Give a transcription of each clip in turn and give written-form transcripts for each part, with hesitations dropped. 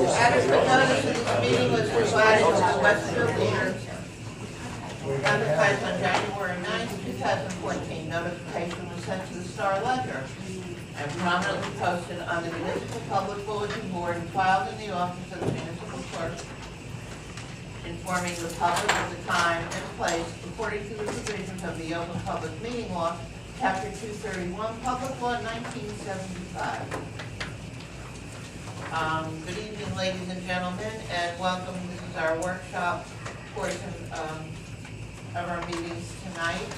Adequate notice of this meeting was provided to the Westfield leaders. Advertised on January 9th, 2014. Notification was sent to the Star Ledger and prominently posted on the municipal public bulletin board and filed in the office of the municipal clerk, informing the public of the time and place according to the provisions of the Open Public Meeting Law, Chapter 231, Public Law 1975. Good evening, ladies and gentlemen, and welcome. This is our workshop portion of our meetings tonight.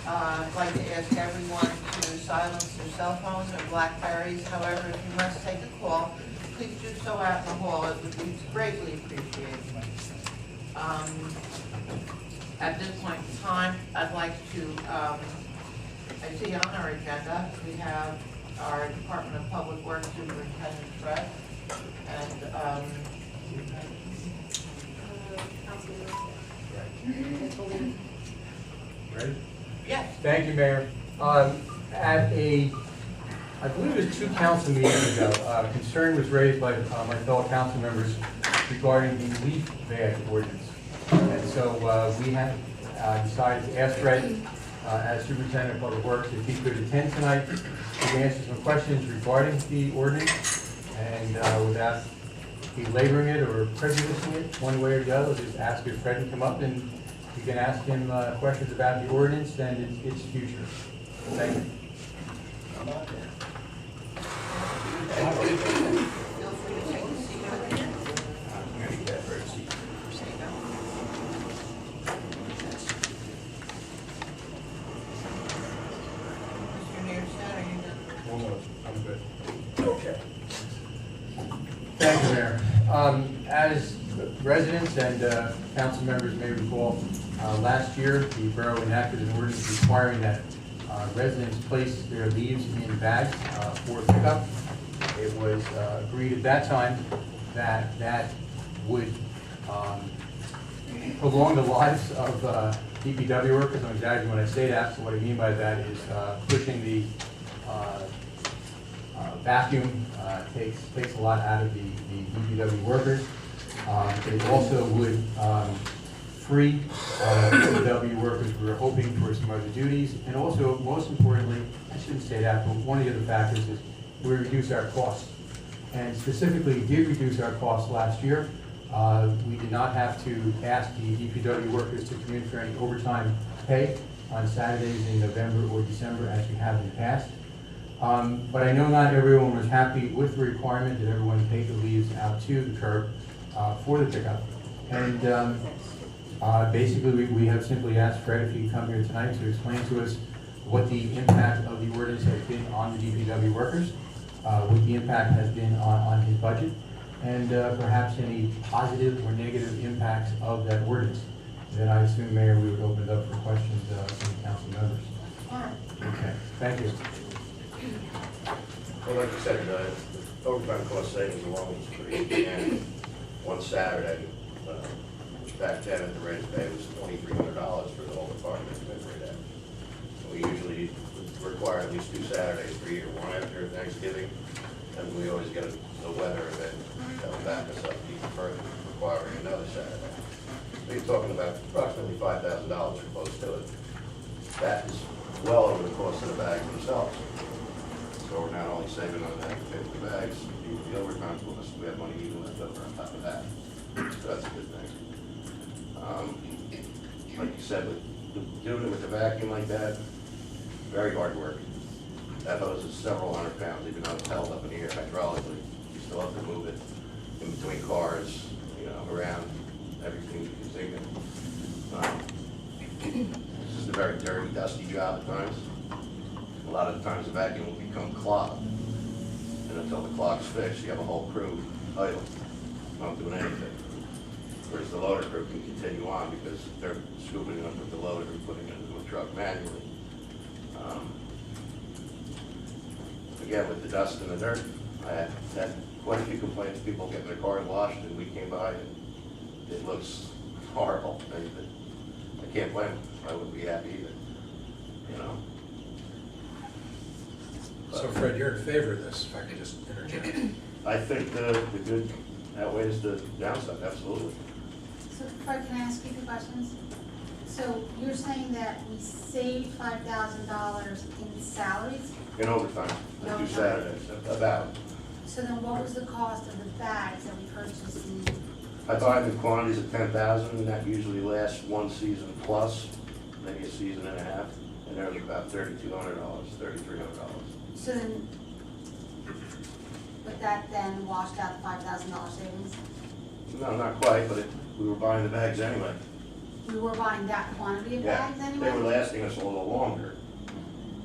I'd like to ask everyone to silence their cell phones or Blackberries. However, if you must take a call, please do so out in the hall. It would be greatly appreciated. At this point in time, I'd like to, I see on our agenda, we have our Department of Public Works Superintendent Fred, and Ready? yes. Thank you, Mayor. I believe it was 2 council meetings ago, concern was raised by my fellow council members regarding the leaf bag ordinance. And so we have decided to ask Fred, as Superintendent of Public Works, if he could attend tonight to answer some questions regarding the ordinance, and without belaboring it or prejudicing it one way or the other, just ask if Fred can come up and you can ask him questions about the ordinance and its future. Thank you. Feel free to take a seat over here. I'm going to get her a seat. Mr. Nearset, are you done? Almost. I'm good. Okay. Thank you, Mayor. As residents and council members may recall, last year the borough enacted an ordinance requiring that residents place their leaves in bags for pickup. It was agreed at that time that that would prolong the lives of DPW workers. I'm exaggerating when I say that, so what I mean by that is pushing the vacuum takes a lot out of the DPW workers. It also would free DPW workers who are hoping for some other duties, and also, most importantly, I shouldn't say that, but one of the other factors is we reduce our costs. And specifically, did reduce our costs last year. We did not have to ask the DPW workers to come in for any overtime pay on Saturdays in November or December as we have in the past. But I know not everyone was happy with the requirement that everyone take the leaves out to the curb for the pickup. And basically, we have simply asked Fred if he can come here tonight to explain to us what the impact of the ordinance has been on the DPW workers, what the impact has been on his budget, and perhaps any positive or negative impacts of that ordinance. Then I assume, Mayor, we would open it up for questions from the council members. Okay, thank you. Well, like you said, overtime cost savings alone was pretty, and one Saturday, back then at the rate of pay was $2,300 for the whole department every day. We usually require at least 2 Saturdays per year, one after Thanksgiving, and we always get a weather event that will back us up even further, requiring another Saturday. We're talking about approximately $5,000 or close to it. That is well over the cost of the bags themselves. So we're not only saving on that 50 bags, the overtime cost, we have money even left over on top of that. So that's a good thing. Like you said, doing it with the vacuum like that, very hard work. That hose is several hundred pounds, even though it's held up in the air hydraulically. You still have to move it in between cars, around everything you can think of. This is a very dirty, dusty job at times. A lot of the times the vacuum will become clogged. And until the clog's fixed, you have a whole crew idle, not doing anything. Whereas the loader crew can continue on because they're scooping it up with the loader and putting it into a truck manually. Again, with the dust and the dirt, I had quite a few complaints, people getting their cars washed, and we came by and it looks horrible. And I can't blame them. I wouldn't be happy either, So Fred, you're in favor of this, if I could just interject. I think the good outweighs the downside, absolutely. So Fred, can I ask you two questions? So you're saying that we saved $5,000 in salaries? In overtime, the 2 Saturdays, about. So then what was the cost of the bags that we purchased in? I buy them in quantities of 10,000, and that usually lasts 1 season plus, maybe a season and a half, and they're about $3,200, $3,300. So then, but that then washed out the $5,000 savings? No, not quite, but we were buying the bags anyway. We were buying that quantity of Yeah, bags anyway? they were lasting us a little longer.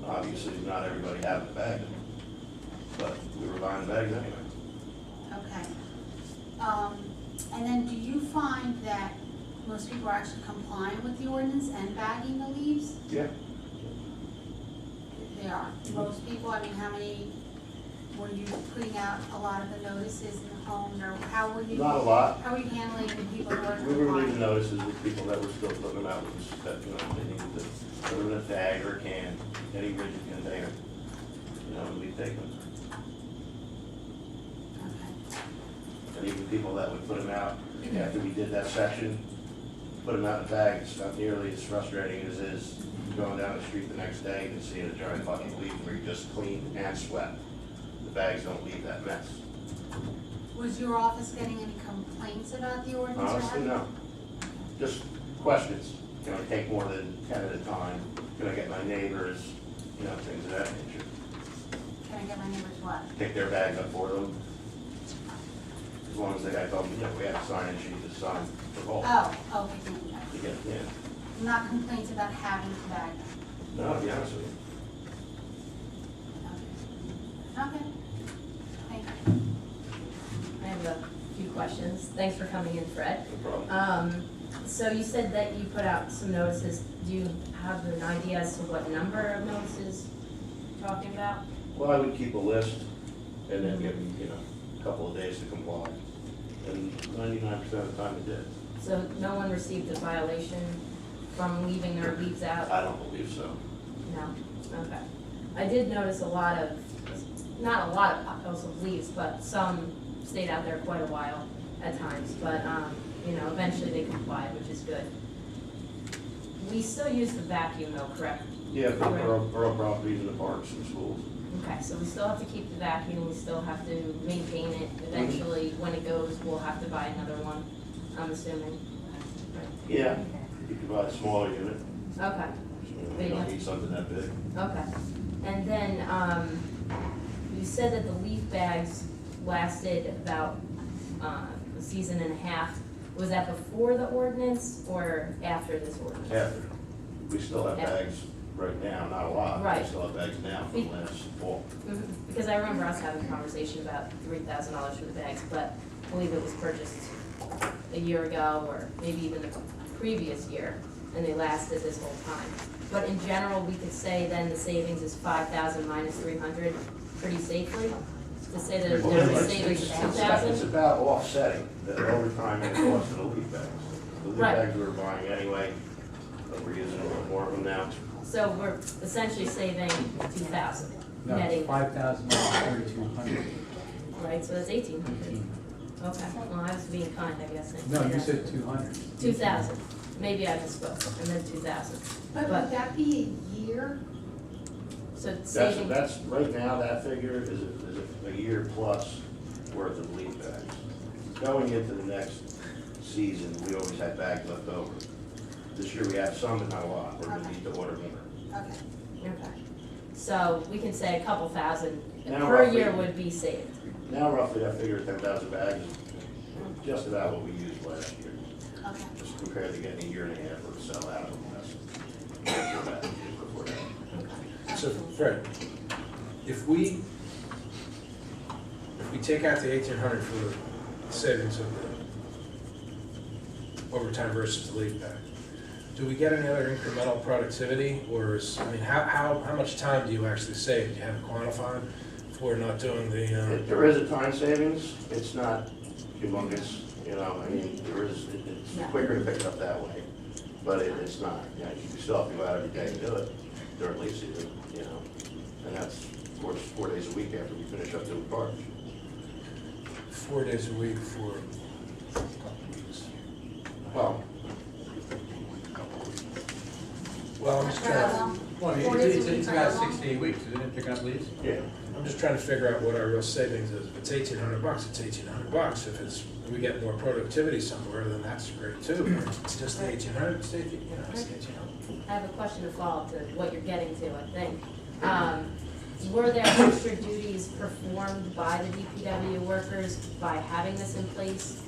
Obviously, not everybody had the bag, but we were buying the bags anyway. Okay. And then do you find that most people are actually complying with the ordinance and bagging the leaves? Yeah. They are. Most people, I mean, how many, were you putting out a lot of the notices in the homes, or how were you? Not a lot. How were you handling the people who were We were leaving complying? notices with people that were still putting them out, that, you know, they needed to put them in a bag or a can, any rigid container, you know, and we'd take them. Okay. And even people that would put them out after we did that section, put them out in a bag, it's not nearly as frustrating as is going down the street the next day and seeing a giant bucket leave where you just cleaned and swept. The bags don't leave that mess. Was your office getting any complaints about the ordinance? or Honestly, having- no. Just questions. Can I take more than 10 at a time? Can I get my neighbors? You know, things of that nature. Can I get my neighbors what? Pick their bags up for them. As long as I told them, you know, we have a sign-in sheet to sign for both. Oh, okay, thank you. To get, yeah. Not complaints about having to bag them? No, to be honest with you. Okay. Thank you. I have a few questions. Thanks for coming in, Fred. No problem. So you said that you put out some notices. Do you have an idea as to what number of notices you're talking about? Well, I would keep a list and then give them, you know, a couple of days to comply. And 99% of the time it did. So no one received a violation from leaving their leaves out? I don't believe so. No? Okay. I did notice a lot of, not a lot of piles of leaves, but some stayed out there quite a while at times. But, you know, eventually they complied, which is good. We still use the vacuum though, correct? Yeah, for borough properties and the parks and schools. Okay, so we still have to keep the vacuum, we still have to maintain it. Eventually, when it goes, we'll have to buy another one, I'm assuming. Yeah, you could buy a smaller unit. Okay, You don't need something that big. okay. And then, you said that the leaf bags lasted about, a season and a half. Was that before the ordinance or after this ordinance? After. We still have After. bags right now, not a lot. Right. We still have bags now from last fall. Mhm. Because I remember us having a conversation about $3,000 for the bags, but I believe it was purchased a year ago or maybe even the previous year, and they lasted this whole time. But in general, we could say then the savings is 5,000 minus 300 pretty safely? To say that there's a savings of It's 2,000? about offsetting the overtime and the cost of the leaf bags. The leaf Right. bags we were buying anyway, but we're using a little more of them now. So we're essentially saving 2,000, No, netting, 5,000 minus 3,200. right? So that's 1,800. Okay, well, I was being kind, I guess. and No, you that. said 200. 2,000. Maybe I misspoke, and then 2,000. But would that be a year? So it's saving, That's, right now, that figure is a year plus worth of leaf bags. Going into the next season, we always had bags left over. This year we have some, but not a lot. We're gonna need to order more. Okay. okay. So we can say a couple thousand Now per roughly- year would be saved. Now roughly, that figure of 10,000 bags is just about what we used last year. Okay. Just compared to getting a year and a half of sell out of them. That's before that. So Fred, if we take out the 1,800 for the savings of the overtime versus the leave back, do we get any other incremental productivity, or is, I mean, how much time do you actually save? Do you have it quantified for not doing the, There is a time savings, it's not humongous, you know, I mean, it's quicker to pick it up that way, but it's not, you know, you still have to go out every day and do it during leaf season, you know, and that's, of course, 4 days a week after we finish up doing parks. 4 days a week for a couple of weeks. Well, Well, I'm just For how trying, long? Well, Four days a it's week for about how long? 6 to 8 weeks, isn't it, picking up leaves? yeah, I'm just trying to figure out what our real savings is. If it's $1,800, it's $1,800. If it's, we get more productivity somewhere, then that's great too. But it's just the 1,800, it's the, you know, it's the 1,800. I have a question to follow up to what you're getting to, I think. Were there extra duties performed by the DPW workers by having this in place?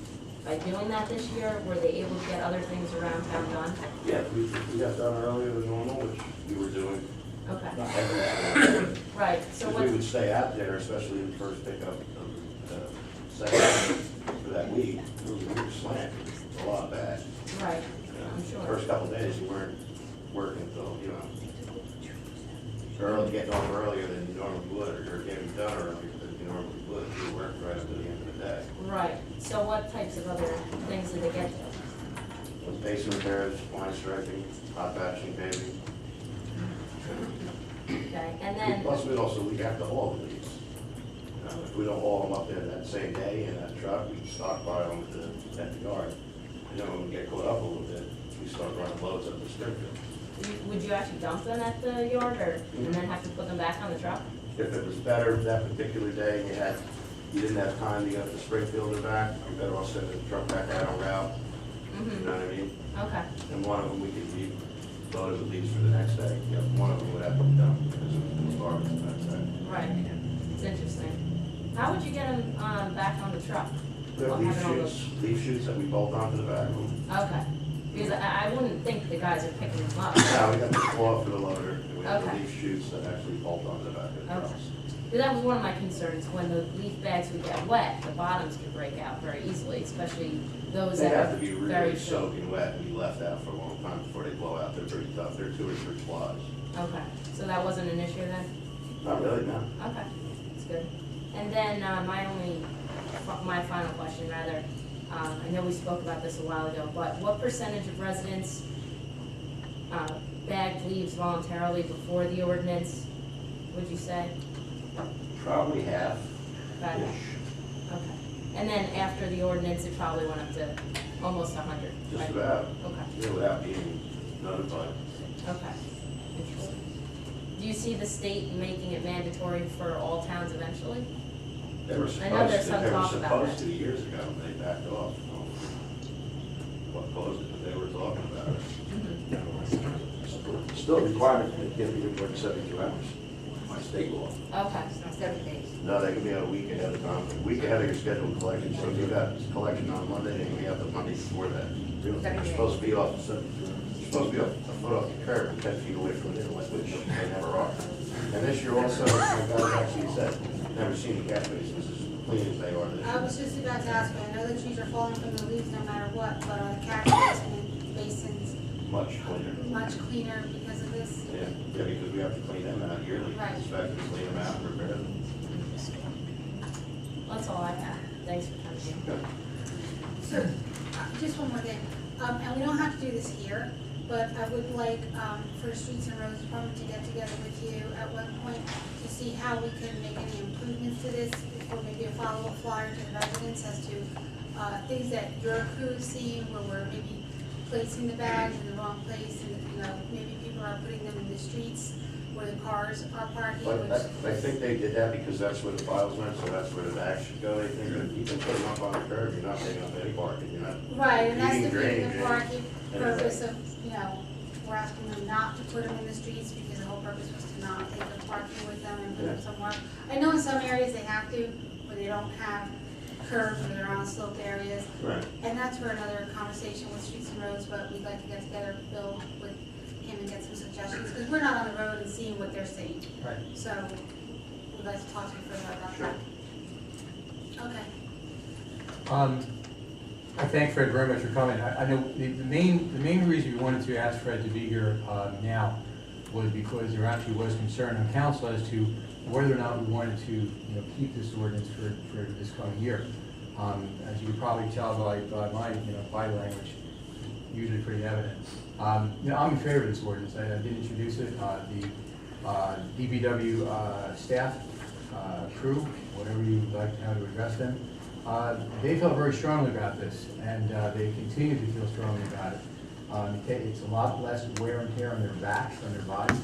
By doing that this year, were they able to get other things around town done? yeah, we got done earlier than normal, which we were doing. Okay, Every day. right, so Because what, we would stay out there, especially the first pickup, second for that week, we were slammed, a lot bad. right, I'm The sure. First couple of days, you weren't working until, you know, early, getting off earlier than you normally would, or getting done earlier than you normally would, you worked right up to the end of the day. Right, so what types of other things did they get to? With basin repairs, line striping, hot patching, paving. Okay, and then, Plus, we have to haul the leaves. If we don't haul them up there that same day in that truck, we stockpile them at the yard. And then when we get caught up a little bit, we start running loads up the Springfield. would you actually dump them at the yard, or, and then have to put them back on the truck? If it was better that particular day, and you didn't have time to get up to Springfield or back, I'm better off sending the truck back out on route. You know what I mean? Okay, And one of them, we could be loaded with leaves for the next day. Yeah, one of them would have to be done because it was garbage the next day. right, it's interesting. How would you get them, back on the truck? We have Well, leaf having all leaf shoots that we bolt onto the back of them. Okay, because I wouldn't think the guys are picking them up. Now, we got the claw for the loader, and we have the Okay. leaf shoots that actually bolt onto the back of the Okay. trucks. Because that was one of my concerns, when the leaf bags would get wet, the bottoms could break out very easily, especially those They that have are to be very really thin. soaking wet and be left out for a long time before they blow out. They're pretty tough. They're 2 or 3 plies. Okay, so that wasn't an issue then? Not really, no. Okay, that's good. And then, my final question rather, I know we spoke about this a while ago, but what percentage of residents, bagged leaves voluntarily before the ordinance, would you say? Probably half. About half? Okay. And then after the ordinance, it probably went up to almost 100, Just right? about, Okay, without being notified. okay. Interesting. Do you see the state making it mandatory for all towns eventually? They were I know there's supposed to, some they were talk about supposed that. to years ago, and they backed off. What caused it, but they were talking about it. Still a requirement that they can't be more than 72 hours by state law. Okay, 7 days. No, they can be out a week ahead of time, a week ahead of your scheduled collection. So if you got collection on Monday, they can be out the Monday before that. You're supposed to be off, you're supposed to be a foot off the curb and 10 feet away from the inlet, which they never are. And this year also, my guys actually said, never seen the catch basins as clean as they are this I year. was just about to ask you, I know the trees are falling from the leaves no matter what, but are the catch basins Much cleaner. much cleaner because of this? Yeah, because we have to clean them out yearly, Right. inspect them, clean them out, and repair them. that's all I have. Thanks for coming in. So, just one more thing, and we don't have to do this here, but I would like, for the Streets and Roads Department to get together with you at one point to see how we can make any improvements to this, or maybe a follow-up flyer to the residents as to, things that your crew is seeing, where we're maybe placing the bags in the wrong place, and, maybe people are putting them in the streets where the cars are parking, But which. I think they did that because that's where the files went, so that's where the bags should go. They think that you can put them up on the curb, you're not taking up any parking, you're not. Right, and that's Eating the drainage, parking anyway. purpose of, we're asking them not to put them in the streets because the whole purpose was to not take the parking with them and put them Yeah. somewhere. I know in some areas they have to, where they don't have curbs, where they're on sloped areas. Right. And that's for another conversation with Streets and Roads, but we'd like to get together, Bill, with him and get some suggestions, because we're not on the road and seeing what they're seeing. Right. So, we'd like to talk to you further about Sure. that. Okay. I thank Fred very much for coming. I know the main reason we wanted to ask Fred to be here now was because there actually was concern on council as to whether or not we wanted to, keep this ordinance for this coming year. As you could probably tell by my, body language, usually pretty evident. I'm in favor of this ordinance. I did introduce it. The DPW staff, crew, whatever you'd like how to address them, They felt very strongly about this, and they continue to feel strongly about it. It's a lot less wear and tear on their backs, on their bodies.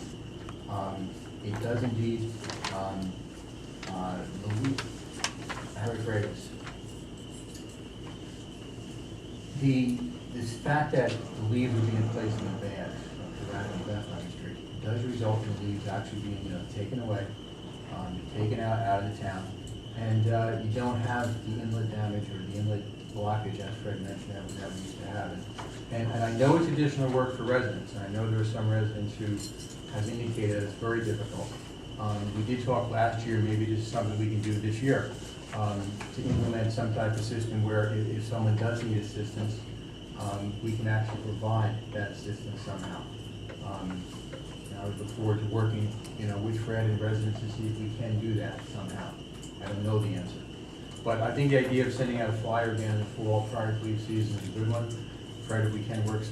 It does indeed relieve Harry Fragrance. This fact that the leaves would be in place in the bags rather than left on the street does result in the leaves actually being taken away, taken out of the town, and you don't have the inlet damage or the inlet blockage, as Fred mentioned, that we used to have. And I know it's additional work for residents, and I know there are some residents who have indicated that it's very difficult. We did talk last year, maybe this is something we can do this year, to implement some type of system where if someone does need assistance, we can actually provide that assistance somehow. I would look forward to working, with Fred and residents to see if we can do that somehow. I don't know the answer. But I think the idea of sending out a flyer again in the fall prior to leaf season is a good one. Fred, if we can work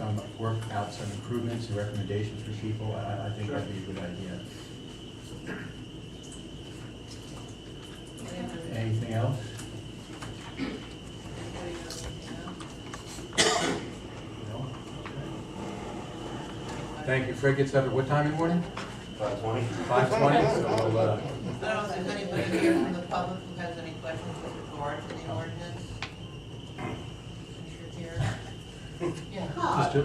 out some improvements and recommendations for people, I think that'd be a good idea. Anything else? No? Thank you. Fred gets up at what time in the morning? 5:20? 5:20, so we'll, I don't know if there's anybody here from the public who has any questions with regard to the ordinance. Since you're here. Yeah.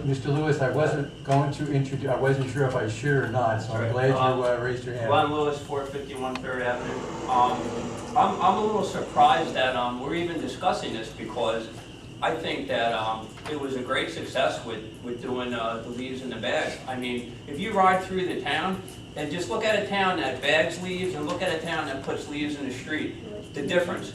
Mr. Lewis, I wasn't going to introduce, I wasn't sure if I should or not, so I'm glad you raised your hand. Ron Lewis, 451 3rd Avenue. I'm a little surprised that we're even discussing this, because I think that it was a great success with doing the leaves in the bags. I mean, if you ride through the town and just look at a town that bags leaves and look at a town that puts leaves in the street, the difference.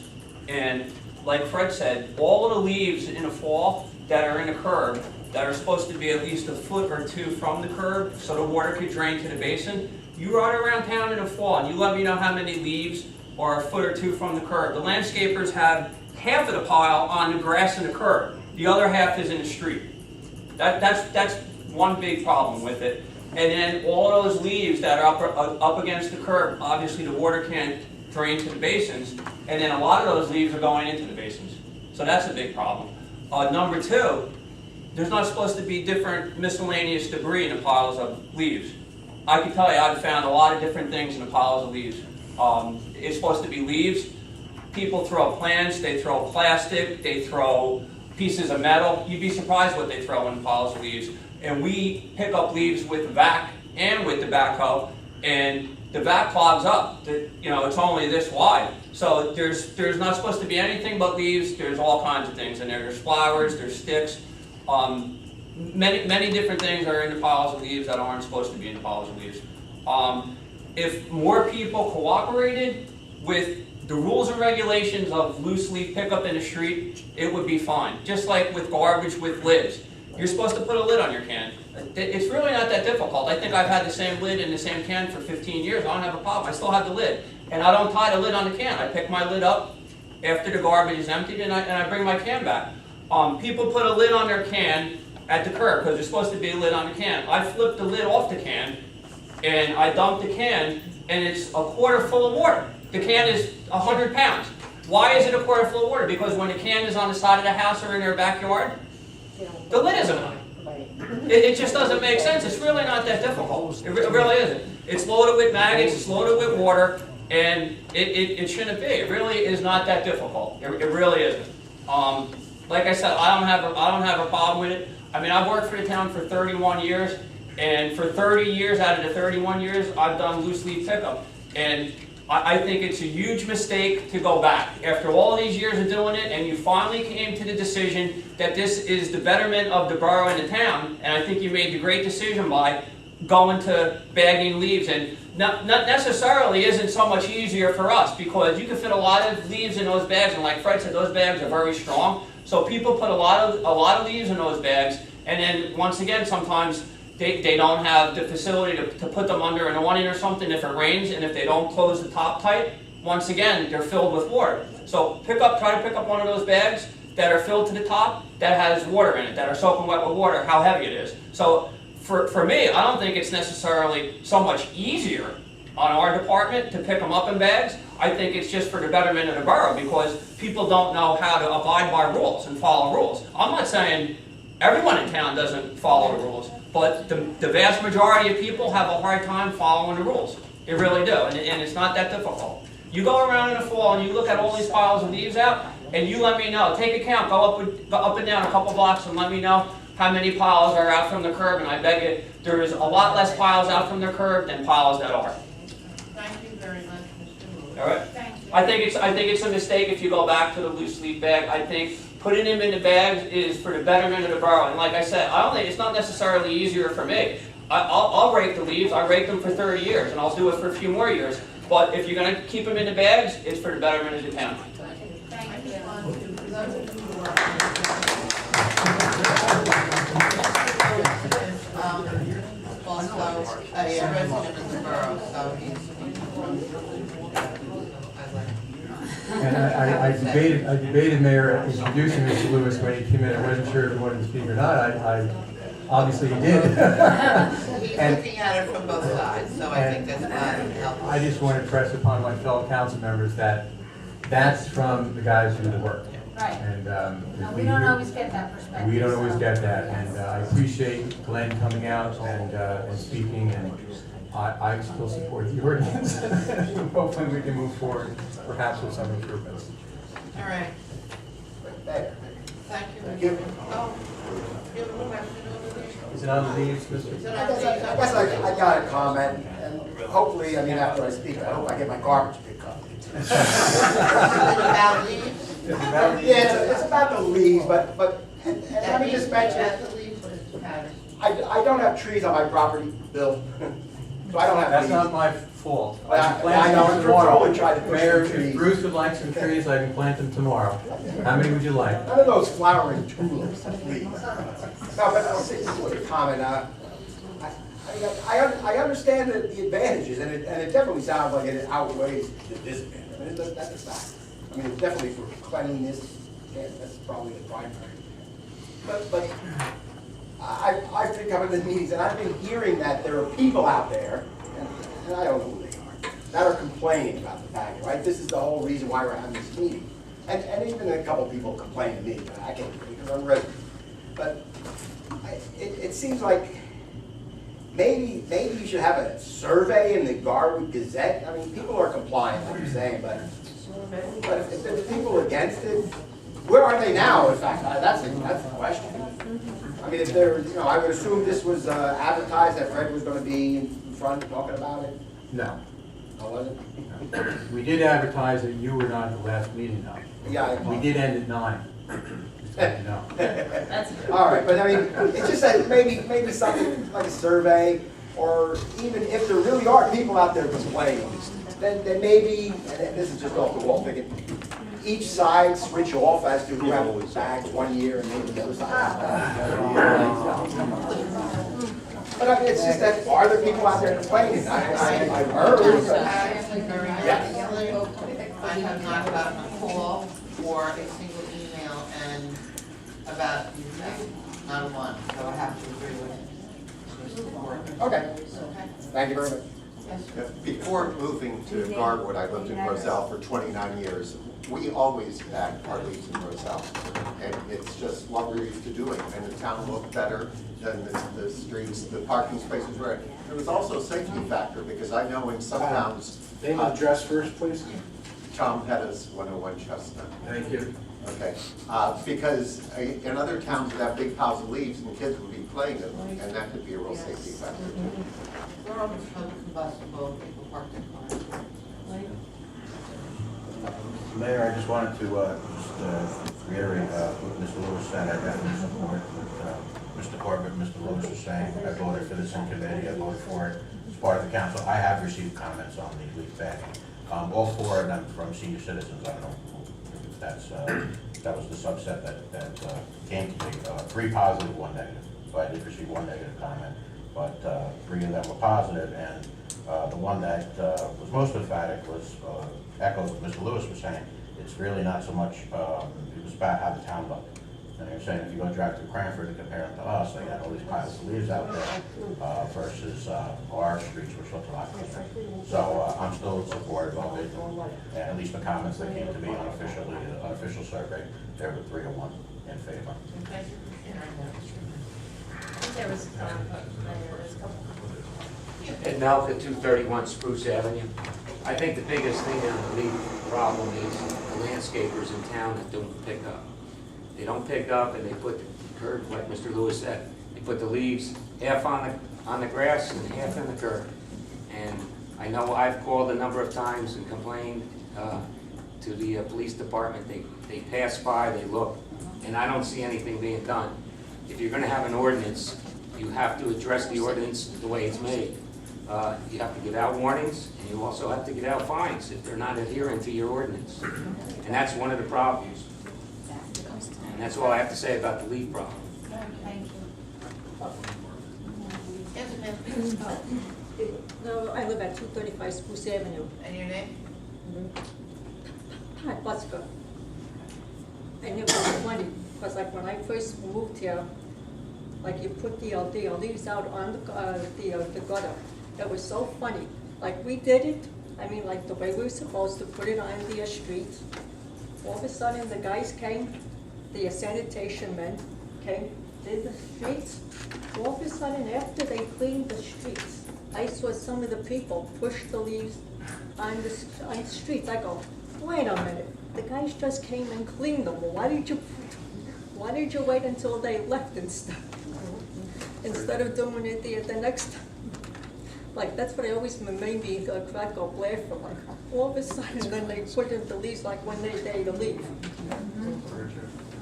And like Fred said, all of the leaves in the fall that are in the curb, that are supposed to be at least a foot or two from the curb so the water could drain to the basin, you ride around town in the fall and you let me know how many leaves are a foot or two from the curb. The landscapers have half of the pile on the grass in the curb. The other half is in the street. That's one big problem with it. And then all of those leaves that are up against the curb, obviously the water can't drain to the basins, and then a lot of those leaves are going into the basins. So that's a big problem. Number two, there's not supposed to be different miscellaneous debris in the piles of leaves. I can tell you I've found a lot of different things in the piles of leaves. It's supposed to be leaves. People throw plants, they throw plastic, they throw pieces of metal. You'd be surprised what they throw in piles of leaves. And we pick up leaves with the vac and with the backhoe, and the vac clogs up. It's only this wide. So there's not supposed to be anything but leaves. There's all kinds of things in there. There's flowers, there's sticks. Many different things are in the piles of leaves that aren't supposed to be in the piles of leaves. If more people cooperated with the rules and regulations of loose leaf pickup in the street, it would be fine. Just like with garbage with lids. You're supposed to put a lid on your can. It's really not that difficult. I think I've had the same lid in the same can for 15 years. I don't have a problem. I still have the lid. And I don't tie the lid on the can. I pick my lid up after the garbage is emptied and I bring my can back. People put a lid on their can at the curb because there's supposed to be a lid on the can. I flip the lid off the can and I dump the can and it's a quarter full of water. The can is 100 pounds. Why is it a quarter full of water? Because when the can is on the side of the house or in their backyard, the lid isn't on. It just doesn't make sense. It's really not that difficult. It really isn't. It's loaded with maggots, it's loaded with water, and it shouldn't be. It really is not that difficult. It really isn't. Like I said, I don't have a problem with it. I mean, I've worked for the town for 31 years, and for 30 years out of the 31 years, I've done loose leaf pickup. And I think it's a huge mistake to go back. After all these years of doing it, and you finally came to the decision that this is the betterment of the borough and the town, and I think you made the great decision by going to bagging leaves. And not necessarily isn't so much easier for us, because you can fit a lot of leaves in those bags, and like Fred said, those bags are very strong. So people put a lot of leaves in those bags, and then once again, sometimes they don't have the facility to put them under an awning or something if it rains, and if they don't close the top tight, once again, they're filled with water. So try to pick up one of those bags that are filled to the top, that has water in it, that are soaking wet with water, how heavy it is. So for me, I don't think it's necessarily so much easier on our department to pick them up in bags. I think it's just for the betterment of the borough, because people don't know how to abide by rules and follow rules. I'm not saying everyone in town doesn't follow the rules, but the vast majority of people have a hard time following the rules. They really do, and it's not that difficult. You go around in the fall and you look at all these piles of leaves out, and you let me know, take a count, go up and down a couple blocks and let me know how many piles are out from the curb, and I bet you there's a lot less piles out from the curb than piles that are. Thank you very much, Mr. Lewis. All right? Thank you. I think it's a mistake if you go back to the loose leaf bag. I think putting them in the bags is for the betterment of the borough. And like I said, it's not necessarily easier for me. I'll rake the leaves. I rake them for 30 years, and I'll do it for a few more years. But if you're going to keep them in the bags, it's for the betterment of the town. Thank you. Also a resident of the borough, so he's. And I debated Mayor introducing Mr. Lewis when he came in. I wasn't sure if he wanted to speak or not. I obviously he did. He's And looking at it from both sides, so I think that's helpful. I just want to press upon my fellow council members that that's from the guys who do the work. Right. And No, we don't always get that perspective. we don't always so- get that, and I appreciate Glenn coming out and speaking, and I still support the ordinance. Hopefully we can move forward, perhaps with some improvements. All right, thank you. Oh, you have a question over there? Is it on the leaves, Mr.? Is it I on guess the- I guess I got a comment, and hopefully, I mean, after I speak, I hope I get my garbage picked up. Is it about leaves? Yeah, it's about the leaves, but and let me just mention, About the leaves, what is the pattern? I don't have trees on my property, Bill, so I don't have That's leaves. not my fault. Well, can I plant know, them it's tomorrow. probably tried to push Mayor, some trees. if Bruce would like some trees, I can plant them tomorrow. How many would you like? None of those flowering tulips, please. No, but this is a comment. I understand the advantages, and it definitely sounds like it outweighs the disadvantage. I mean, that's a fact. I mean, it's definitely for cleanliness, yeah, that's probably the primary. But I've been coming to the meetings, and I've been hearing that there are people out there, and I don't know who they are, that are complaining about the bagging, right? This is the whole reason why we're having this meeting. And even a couple people complain to me, but I can't, because I'm a resident. But it seems like maybe you should have a survey in the Garwood Gazette. I mean, people are compliant, like you're saying, but if there's people against it, where are they now, in fact? That's the question. I mean, if they're, I would assume this was advertised, that Fred was gonna be in front talking about it. No. Oh, was it? We did advertise that you were not at the last meeting, though. Yeah. We did end at 9. Just so you know. That's All right, but I mean, it's just that maybe something like a survey, or even if there really are people out there complaining, then maybe, and this is just off the wall thinking, each side switch off as to who has bags one year and maybe the other side has bags the other year. But I mean, it's just that, are there people out there complaining? I've heard. Actually, very honestly, I have not gotten a call or a single email and about these things, not one, so I have to agree with Mr. Moore. Okay, thank you very much. Before moving to Garwood, I lived in Roselle for 29 years. We always bagged our leaves in Roselle, and it's just what we're used to doing, and the town looked better than the streets, the parking spaces were. There was also a safety factor, because I know in some towns, Name and address first, please. Tom Pettis, 101 Chestnut. Thank you. Okay, because in other towns that have big piles of leaves, and kids would be playing in them, and that could be a real safety factor too. We're on the smoke combustible, people park their cars. Mayor, I just wanted to reiterate what Mr. Lewis said. I definitely support what Mr. Corbett and Mr. Lewis was saying. I voted for this in committee. I voted for it as part of the council. I have received comments on the leaf bagging. All 4 of them from senior citizens. I don't know if that was the subset that came to me. 3 positive, 1 negative. So I did receive 1 negative comment, but 3 of them were positive, and the one that was most emphatic was echoes what Mr. Lewis was saying. It's really not so much, it was about how the town looked. And they're saying if you go drive to Cranford and compare them to us, they got all these piles of leaves out there versus our streets, which look a lot cleaner. So I'm still supportive of it. And at least the comments that came to me unofficially, the unofficial survey, they were 3-1 in favor. Okay. I think there was a couple. Ed Malka, 231 Spruce Avenue. I think the biggest thing on the leaf problem is the landscapers in town that don't pick up. They don't pick up and they put the curb, like Mr. Lewis said, they put the leaves half on the grass and half in the curb. And I know I've called a number of times and complained to the police department. They pass by, they look, and I don't see anything being done. If you're gonna have an ordinance, you have to address the ordinance the way it's made. You have to give out warnings, and you also have to give out fines if they're not adhering to your ordinance. And that's one of the problems. And that's all I have to say about the leaf problem. Thank you. Yes, ma'am. No, I live at 235 Spruce Avenue. And your name? Hi, Buster. I never had money, because like when I first moved here, like you put the leaves out on the gutter. That was so funny. Like we did it, I mean like the way we were supposed to put it on the street. All of a sudden the guys came, the sanitation men came, did the streets. All of a sudden after they cleaned the streets, I saw some of the people push the leaves on the streets. I go, wait a minute, the guys just came and cleaned them. Well, why did you wait until they left instead of doing it the next time? Like, that's what I always made me crack up laughing, like, all of a sudden, then they put in the leaves, like, when they leave.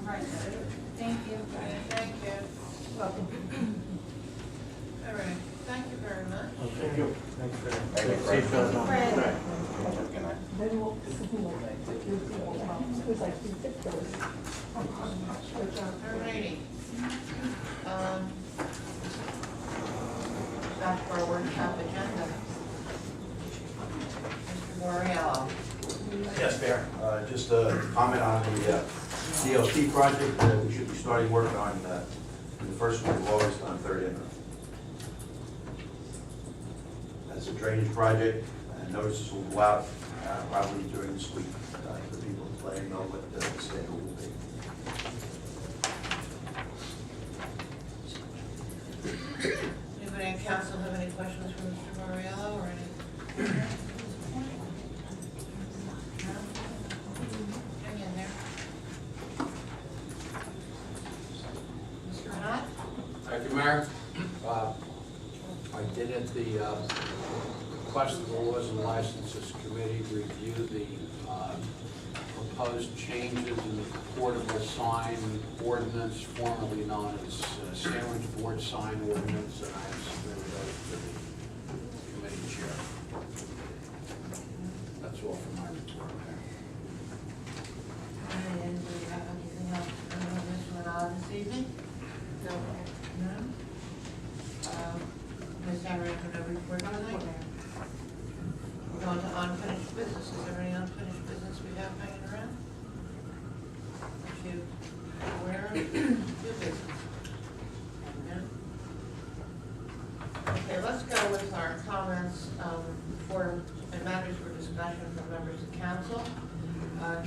Right. Thank you. Thank you. Welcome. All right, thank you very much. Thank you. Fred. Good night. Alrighty. Back to our workshop agenda. Mr. Borrello. Yes, Mayor. Just a comment on the DLT project that we should be starting work on in the first week of August on 30th. That's a drainage project, and notices will go out probably during this week for the people to let them know what the schedule will be. Anybody in council have any questions for Mr. Borrello or any? No? Hang in there. Mr. Knott? Thank you, Mayor. I did at the request of the Laws and Licenses Committee review the proposed changes in the portable sign ordinance, formerly known as sandwich board sign ordinance, and I have submitted those to the committee chair. That's all for my report, Mayor. And do you have anything else for Mr. Knott this evening? No. No? Ms. Amrose, no report tonight? We're going to unfinished business. Is there any unfinished business we have hanging around? That you aware of? New business? No? Okay, let's go with our comments for, and matters for discussion from members of council.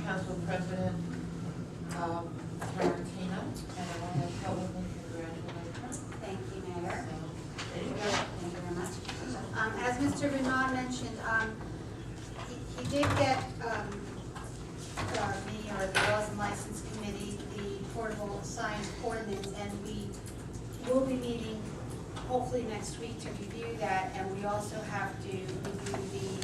Council President Tarantino, and I want to publicly congratulate her. Thank you, Mayor. There you go. Thank you very much. As Mr. Renaud mentioned, he did get me or the Laws and License Committee the portable signs ordinance, and we will be meeting hopefully next week to review that, and we also have to review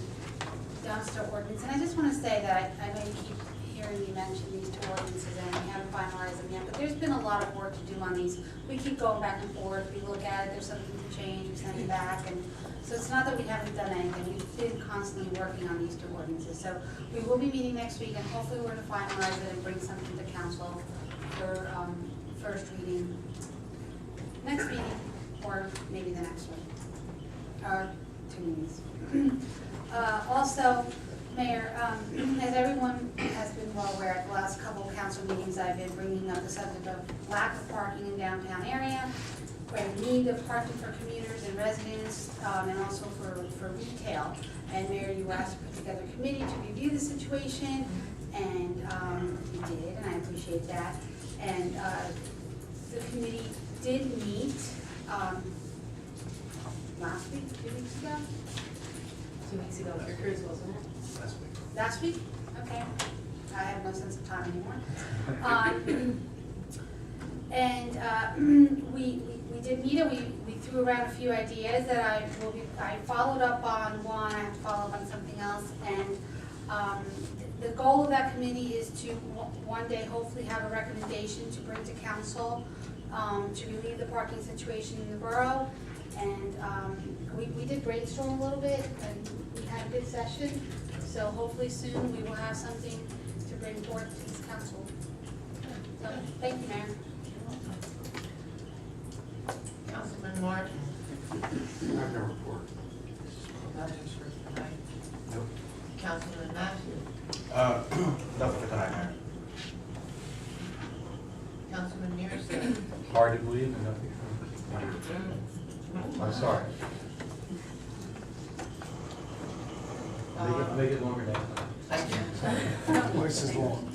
the dumpster ordinance. And I just want to say that I know you keep hearing me mention these two ordinances and we haven't finalized them yet, but there's been a lot of work to do on these. We keep going back and forth, we look at it, there's something to change, we send it back, and so it's not that we haven't done anything, we've been constantly working on these two ordinances. So we will be meeting next week, and hopefully we're going to finalize it and bring something to council for first reading next meeting, or maybe the next one, or 2 meetings. Also, Mayor, as everyone has been well aware, at the last couple of council meetings, I've been bringing up the subject of lack of parking in downtown area, or the need of parking for commuters and residents, and also for retail. And Mayor, you were asked to put together a committee to review the situation, and you did, and I appreciate that. And the committee did meet last week, 2 weeks ago? 2 weeks ago for cruise, wasn't it? Last week? Okay. I have no sense of time anymore. And we did meet, and we threw around a few ideas that I followed up on one, I have to follow up on something else. And the goal of that committee is to one day hopefully have a recommendation to bring to council to relieve the parking situation in the borough. And we did brainstorm a little bit, and we had a good session. So hopefully soon we will have something to bring forth to this council. So, thank you, Mayor. Councilman Martin? I have no report. Nothing for tonight. Nope. Councilman Matthews? Nothing for tonight, Mayor. Councilman Mearson? Hard to believe and nothing. I'm sorry. Make it longer next time. Voice is long.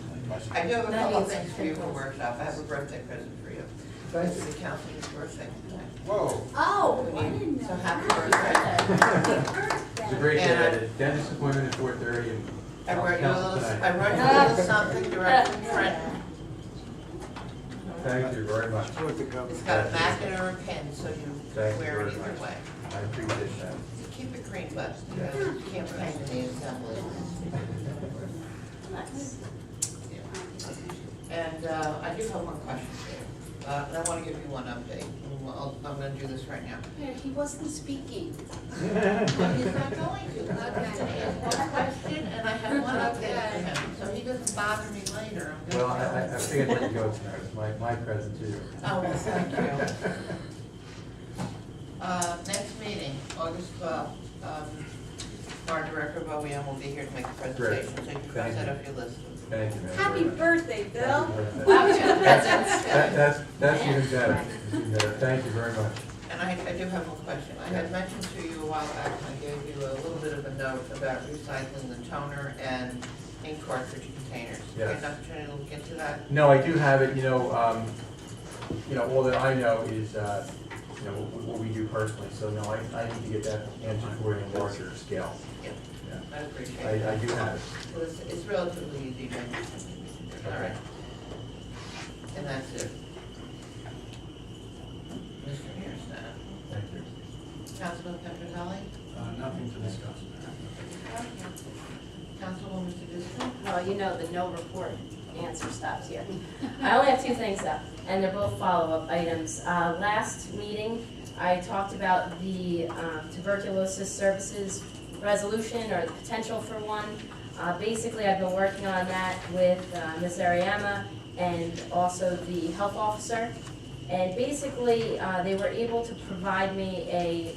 I do have a couple of things for you for workshop. I have a birthday present for you. It's the councilman's birthday tonight. Whoa. Oh, I didn't know. So happy birthday. It's a great And day. I had a dentist appointment at 4:30 and I wrote you a council little, tonight. I wrote you a little something direct from Trenton. Thank you very much. It's got a magnet or a pin, so you Thank you wear it very either much. way. I appreciate that. Keep it green, but you can't paint in the assembly. And I do have one question for you. And I want to give you one update. I'm going to do this right now. Mayor, he wasn't speaking. Well, he's not going to. I have one question and I have one update for him, so he doesn't bother me later. I'm Well, gonna- I figured I'd let you go tonight. It's my present to you. Oh, well, thank you. Next meeting, August 12th. Our director of OEM will be here to make the presentation, so you can cross that off your list. Thank you, man. Happy birthday, Bill. That's even better. Even better. Thank you very much. And I do have one question. I had mentioned to you a while back, and I gave you a little bit of a note about recycling the toner and ink cartridge containers. Yes. Do you have an opportunity to look into that? No, I do have it, all that I know is, what we do personally, so no, I need to get that answered for you on a larger scale. Yeah, Yeah. I appreciate it. I do have it. Well, it's relatively easy, but, all right. And that's it. Mr. Mearson. Thank you. Councilman Petrozelli? Nothing to discuss. Councilwoman Sadisco? Well, you know the no report answer stops here. I only have two things though, and they're both follow-up items. Last meeting, I talked about the tuberculosis services resolution or the potential for one. Basically, I've been working on that with Ms. Ariama and also the health officer. And basically, they were able to provide me a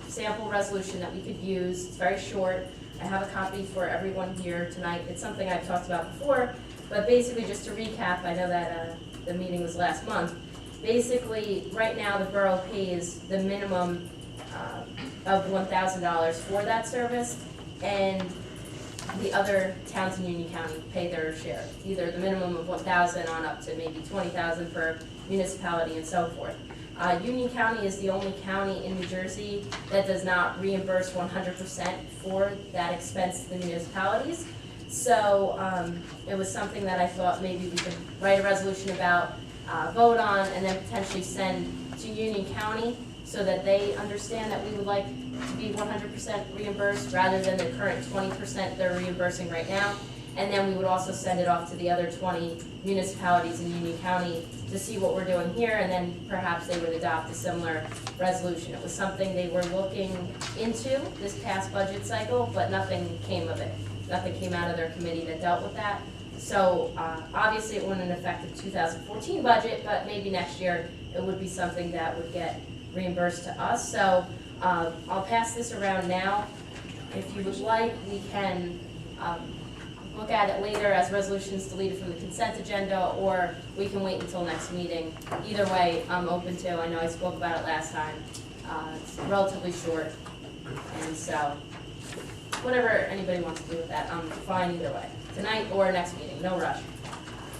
sample resolution that we could use. It's very short. I have a copy for everyone here tonight. It's something I've talked about before, but basically just to recap, I know that the meeting was last month. Basically, right now the borough pays the minimum of $1,000 for that service, and the other towns in Union County pay their share, either the minimum of $1,000 on up to maybe $20,000 per municipality and so forth. Union County is the only county in New Jersey that does not reimburse 100% for that expense to the municipalities. So it was something that I thought maybe we could write a resolution about, vote on, and then potentially send to Union County so that they understand that we would like to be 100% reimbursed rather than the current 20% they're reimbursing right now. And then we would also send it off to the other 20 municipalities in Union County to see what we're doing here, and then perhaps they would adopt a similar resolution. It was something they were looking into this past budget cycle, but nothing came of it. Nothing came out of their committee that dealt with that. So obviously it wouldn't affect the 2014 budget, but maybe next year it would be something that would get reimbursed to us. So I'll pass this around now. If you would like, we can look at it later as resolutions deleted from the consent agenda, or we can wait until next meeting. Either way, I'm open to. I know I spoke about it last time. It's relatively short, and so whatever anybody wants to do with that, I'm fine either way. Tonight or next meeting, no rush.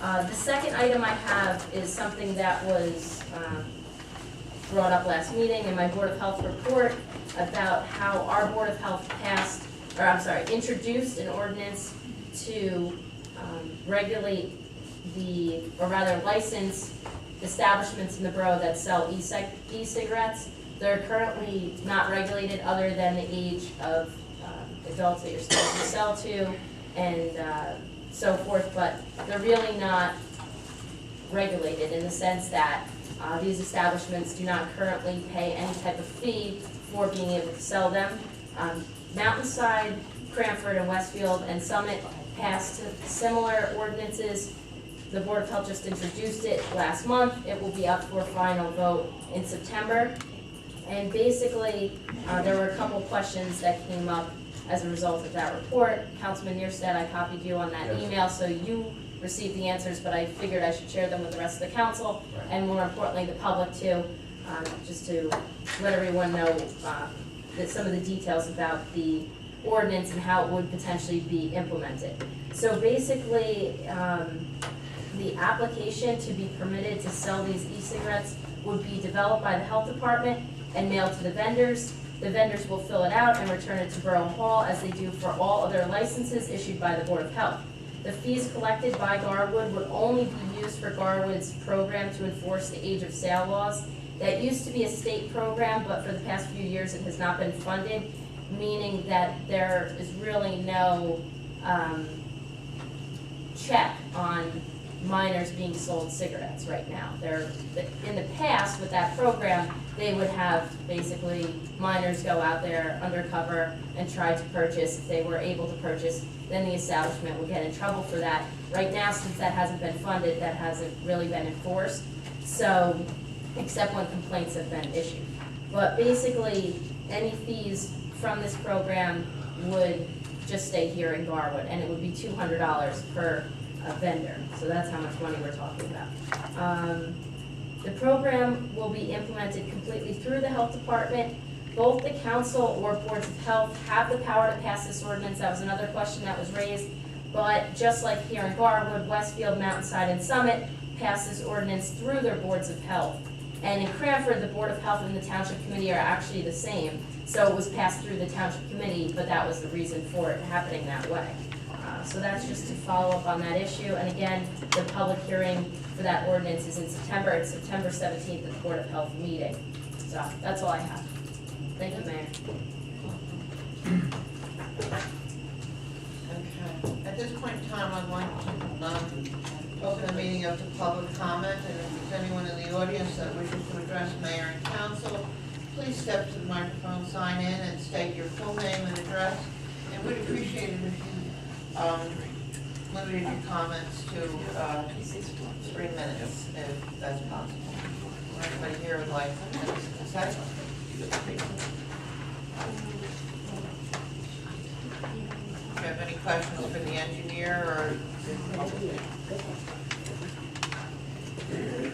The second item I have is something that was brought up last meeting in my Board of Health report about how our Board of Health introduced an ordinance to regulate license establishments in the borough that sell e-cigarettes. They're currently not regulated other than the age of adults that you're supposed to sell to and so forth, but they're really not regulated in the sense that these establishments do not currently pay any type of fee for being able to sell them. Mountainside, Cranford, and Westfield, and Summit passed similar ordinances. The Board of Health just introduced it last month. It will be up for final vote in September. And basically, there were a couple questions that came up as a result of that report. Councilman Neerstead, I copied you on that email, so you received the answers, but I figured I should share them with the rest of the council, and more importantly, the public too, just to let everyone know that some of the details about the ordinance and how it would potentially be implemented. So basically, the application to be permitted to sell these e-cigarettes would be developed by the health department and mailed to the vendors. The vendors will fill it out and return it to Borough Hall as they do for all other licenses issued by the Board of Health. The fees collected by Garwood would only be used for Garwood's program to enforce the age of sale laws. That used to be a state program, but for the past few years it has not been funded, meaning that there is really no check on minors being sold cigarettes right now. In the past, with that program, they would have basically minors go out there undercover and try to purchase. If they were able to purchase, then the establishment would get in trouble for that. Right now, since that hasn't been funded, that hasn't really been enforced, so, except when complaints have been issued. But basically, any fees from this program would just stay here in Garwood, and it would be $200 per vendor. So that's how much money we're talking about. The program will be implemented completely through the health department. Both the council or boards of health have the power to pass this ordinance. That was another question that was raised. But just like here in Garwood, Westfield, Mountainside, and Summit pass this ordinance through their boards of health. And in Cranford, the Board of Health and the Township Committee are actually the same. So it was passed through the Township Committee, but that was the reason for it happening that way. So that's just to follow up on that issue. And again, the public hearing for that ordinance is in September. It's September 17th at the Board of Health meeting. So that's all I have. Thank you, Mayor. Okay. At this point in time, I'd like to open the meeting up to public comment, and if there's anyone in the audience that wishes to address mayor and council, please step to the microphone, sign in, and state your full name and address. And we'd appreciate it if you limited your comments to 3 minutes, if that's possible. Anybody here would like to say something? Do you have any questions for the engineer or?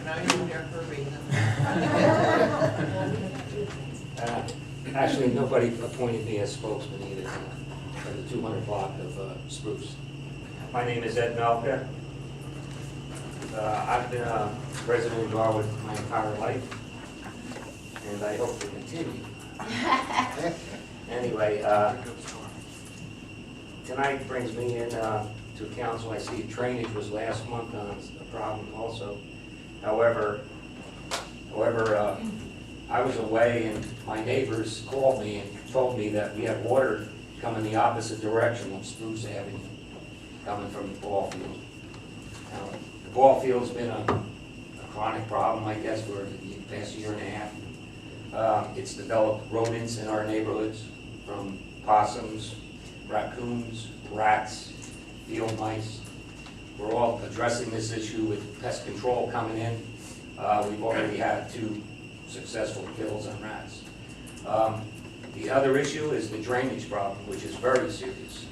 No, you're here for a reason. Actually, nobody appointed me as spokesman either for the 200 block of Spruce. My name is Ed Melka. I've been a resident of Garwood my entire life, and I hope to continue. Anyway, tonight brings me in to council. I see drainage was last month a problem also. However, I was away and my neighbors called me and told me that we had water coming the opposite direction of Spruce Avenue, coming from the ball field. Now, the ball field's been a chronic problem, I guess, for the past year and a half. It's developed rodents in our neighborhoods, from possums, raccoons, rats, field mice. We're all addressing this issue with pest control coming in. We've already had 2 successful kills on rats. The other issue is the drainage problem, which is very serious.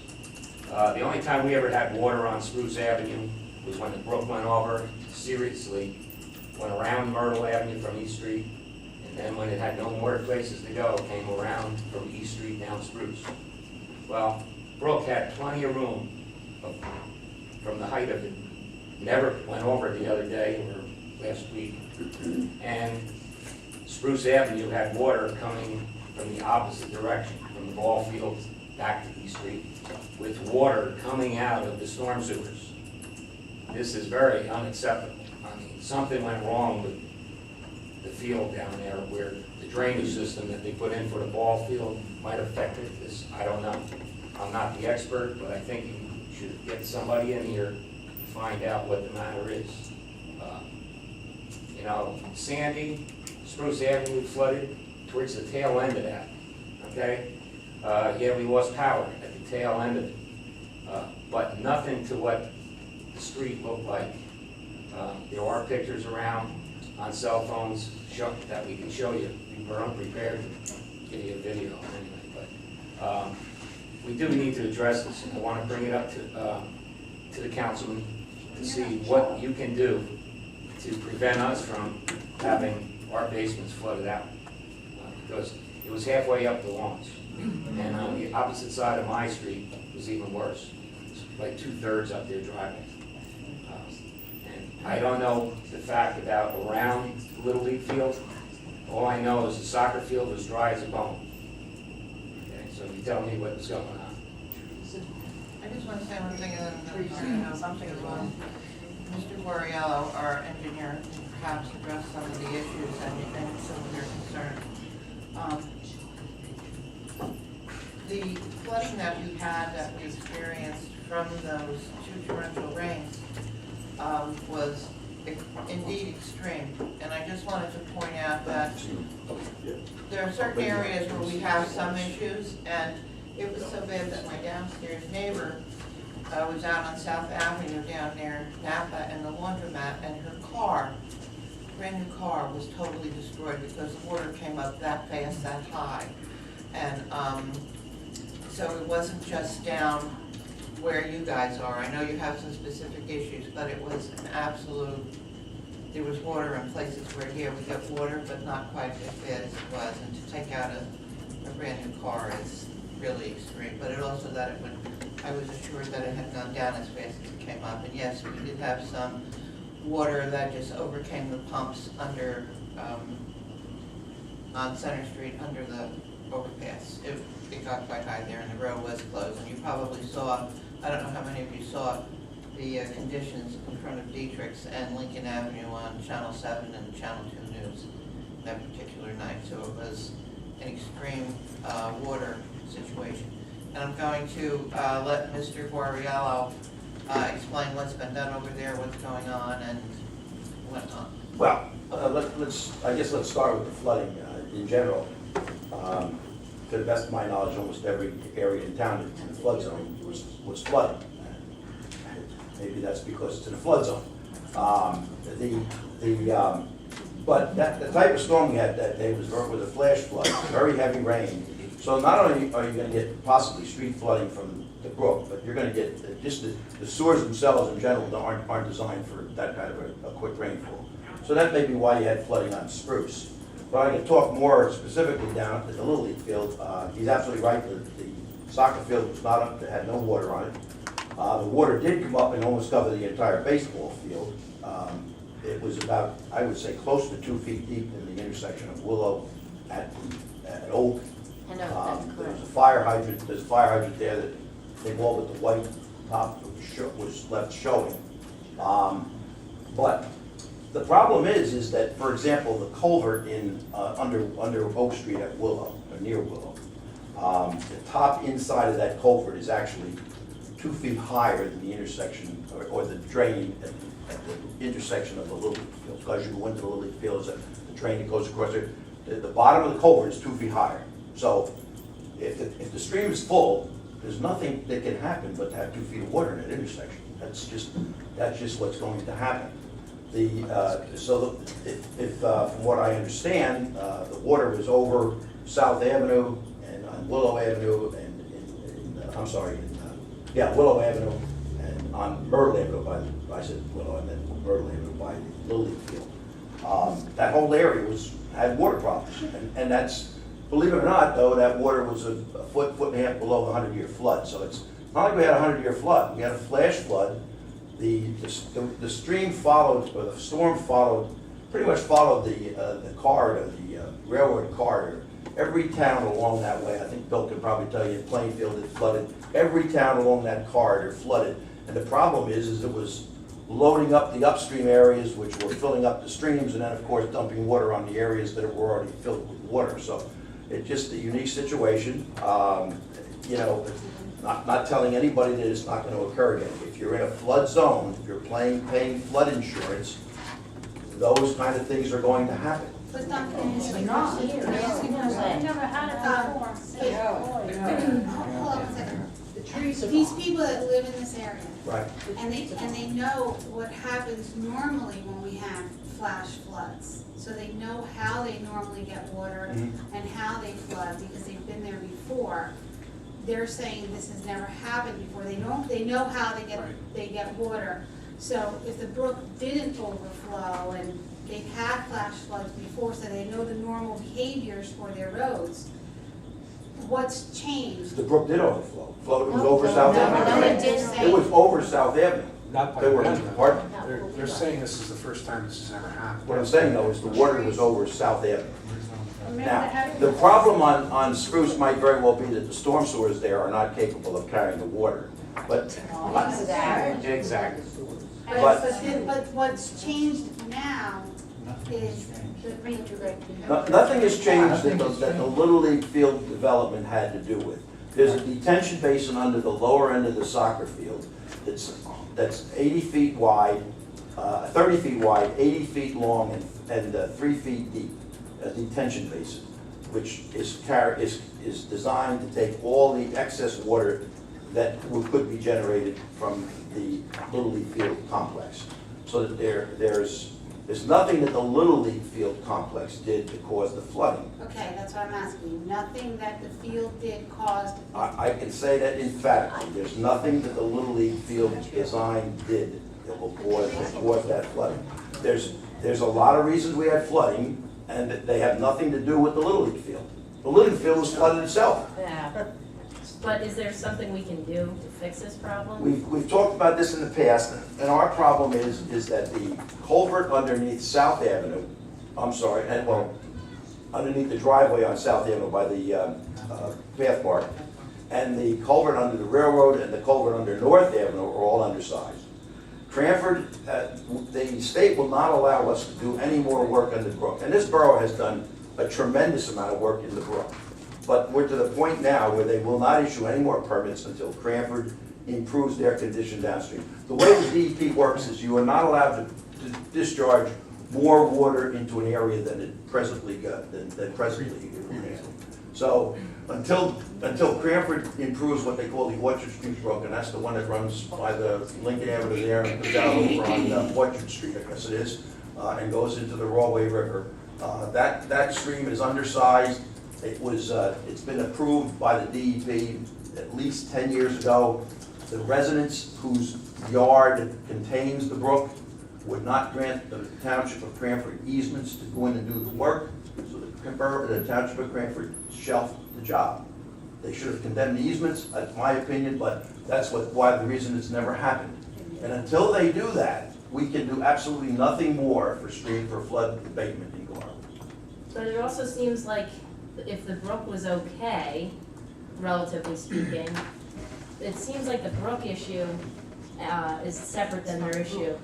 The only time we ever had water on Spruce Avenue was when the brook went over seriously, went around Myrtle Avenue from East Street, and then when it had no more places to go, it came around from East Street down Spruce. Well, brook had plenty of room from the height of it. Never went over the other day or last week. And Spruce Avenue had water coming from the opposite direction, from the ball fields back to East Street, with water coming out of the storm sewers. This is very unacceptable. I mean, something went wrong with the field down there where the drainage system that they put in for the ball field might have affected this. I don't know. I'm not the expert, but I think you should get somebody in here to find out what the matter is. You know, Sandy, Spruce Avenue flooded towards the tail end of that, okay? Yeah, we lost power at the tail end of it, but nothing to what the street looked like. There are pictures around on cell phones that we can show you. We were unprepared to give you a video anyway, but we do need to address this. I want to bring it up to the councilman to see what you can do to prevent us from having our basements flooded out. Because it was halfway up the lawns. And on the opposite side of my street it was even worse. It's like 2/3 up their driveway. And I don't know the fact about around the Little League field. All I know is the soccer field was dry as a bone. Okay, so you tell me what was going on. I just want to say one thing, and then I'm going to know something as well. Mr. Guariello, our engineer, can perhaps address some of the issues and some of your concerns. The flooding that we had, that we experienced from those two torrential rains, was indeed extreme. And I just wanted to point out that there are certain areas where we have some issues, and it was so bad that my downstairs neighbor was out on South Avenue down near Napa and the laundromat, and her car, brand new car, was totally destroyed because the water came up that fast, that high. And so it wasn't just down where you guys are. I know you have some specific issues, but it was an absolute, there was water in places where here we get water, but not quite as bad as it was. And to take out a brand new car is really extreme. But it also that it would, I was assured that it had gone down as fast as it came up. And yes, we did have some water that just overcame the pumps under, on Center Street under the overpass. It got quite high there and the road was closed. And you probably saw, I don't know how many of you saw the conditions in front of Dietrich's and Lincoln Avenue on Channel 7 and Channel 2 News that particular night. So it was an extreme water situation. And I'm going to let Mr. Guariello explain what's been done over there, what's going on, and whatnot. Well, I guess let's start with the flooding in general. To the best of my knowledge, almost every area in town in the flood zone was flooded. Maybe that's because it's in a flood zone. But the type of storm we had that day was with a flash flood, very heavy rain. So not only are you going to get possibly street flooding from the brook, but you're going to get just the sewers themselves in general aren't designed for that kind of a quick rainfall. So that may be why you had flooding on Spruce. But I can talk more specifically down at the Little League field. He's absolutely right. The soccer field was not up, it had no water on it. The water did come up and almost cover the entire baseball field. It was about, I would say, close to 2 feet deep in the intersection of Willow at Oak. I know, that's There's correct. a fire hydrant. There's a fire hydrant there that they wall with the white top was left showing. But the problem is that, for example, the culvert in under Oak Street at Willow, or near Willow, the top inside of that culvert is actually 2 feet higher than the intersection or the drain at the intersection of the Little League field. Because you go into the Little League field, there's a drain that goes across there. The bottom of the culvert is 2 feet higher. So if the stream is full, there's nothing that can happen but to have 2 feet of water in that intersection. That's just what's going to happen. From what I understand, the water was over South Avenue and on Willow Avenue and Yeah, Willow Avenue, and on Myrtle Avenue, I said Willow, I meant Myrtle Avenue by the Little League field. That whole area had water problems, and that's, believe it or not, though, that water was a foot and a half below the 100-year flood, so it's not like we had a 100-year flood, we had a flash flood. The stream followed, or the storm followed, pretty much followed the corridor, the railroad corridor. Every town along that way, I think Bill could probably tell you, Plainfield, it flooded. Every town along that corridor flooded. And the problem is it was loading up the upstream areas, which were filling up the streams, and then, of course, dumping water on the areas that were already filled with water. So it's just a unique situation. You know, not telling anybody that it's not going to occur again. If you're in a flood zone, if you're paying flood insurance, those kind of things are going to happen. But not finished. Not here. I've never had it before. Hold on a second. These people that live in this area, Right. and they know what happens normally when we have flash floods. So they know how they normally get water and how they flood because they've been there before. They're saying this has never happened before. They know how they get water. So if the brook didn't overflow and they've had flash floods before, so they know the normal behaviors for their roads, what's changed? The brook did overflow. It was over South Avenue. it didn't. It was over South Avenue. Not by They were, them, though. pardon? They're saying this is the first time this has ever happened. What I'm saying though is the water was over South Avenue. Now, the problem on Spruce might very well be that the storm sewers there are not capable of carrying the water. But Exactly. But what's changed now is the redirection. nothing has changed that the Little League field development had to do with. There's a detention basin under the lower end of the soccer field that's 80 feet wide, 30 feet wide, 80 feet long, and 3 feet deep. A detention basin, which is designed to take all the excess water that could be generated from the Little League field complex. So that there's nothing that the Little League field complex did to cause the flooding. Okay, that's what I'm asking. Nothing that the field did caused. I can say that emphatically. There's nothing that the Little League field design did that will cause that flooding. There's a lot of reasons we had flooding, and they have nothing to do with the Little League field. The Little League field was flooded itself. Yeah. But is there something we can do to fix this problem? We've talked about this in the past, and our problem is that the culvert underneath South Avenue, underneath the driveway on South Avenue by the Bath Park, and the culvert under the railroad and the culvert under North Avenue are all undersized. Cranford, the state will not allow us to do any more work on the brook, and this borough has done a tremendous amount of work in the brook. But we're to the point now where they will not issue any more permits until Cranford improves their condition downstream. The way the DEP works is you are not allowed to discharge more water into an area than it presently handle. So until Cranford improves what they call the Orchard Street Brook, and that's the one that runs by the Lincoln Avenue there and goes down over on Orchard Street, I guess it is, and goes into the Rawway River. That stream is undersized. It's been approved by the DEP at least 10 years ago. The residents whose yard contains the brook would not grant the Township of Cranford easements to go in and do the work, so the Township of Cranford shelved the job. They should have condemned the easements, that's my opinion, but that's why the reason it's never happened. And until they do that, we can do absolutely nothing more for flood abatement in Garwood. But it also seems like if the brook was okay, relatively speaking, it seems like the brook issue is separate than their issue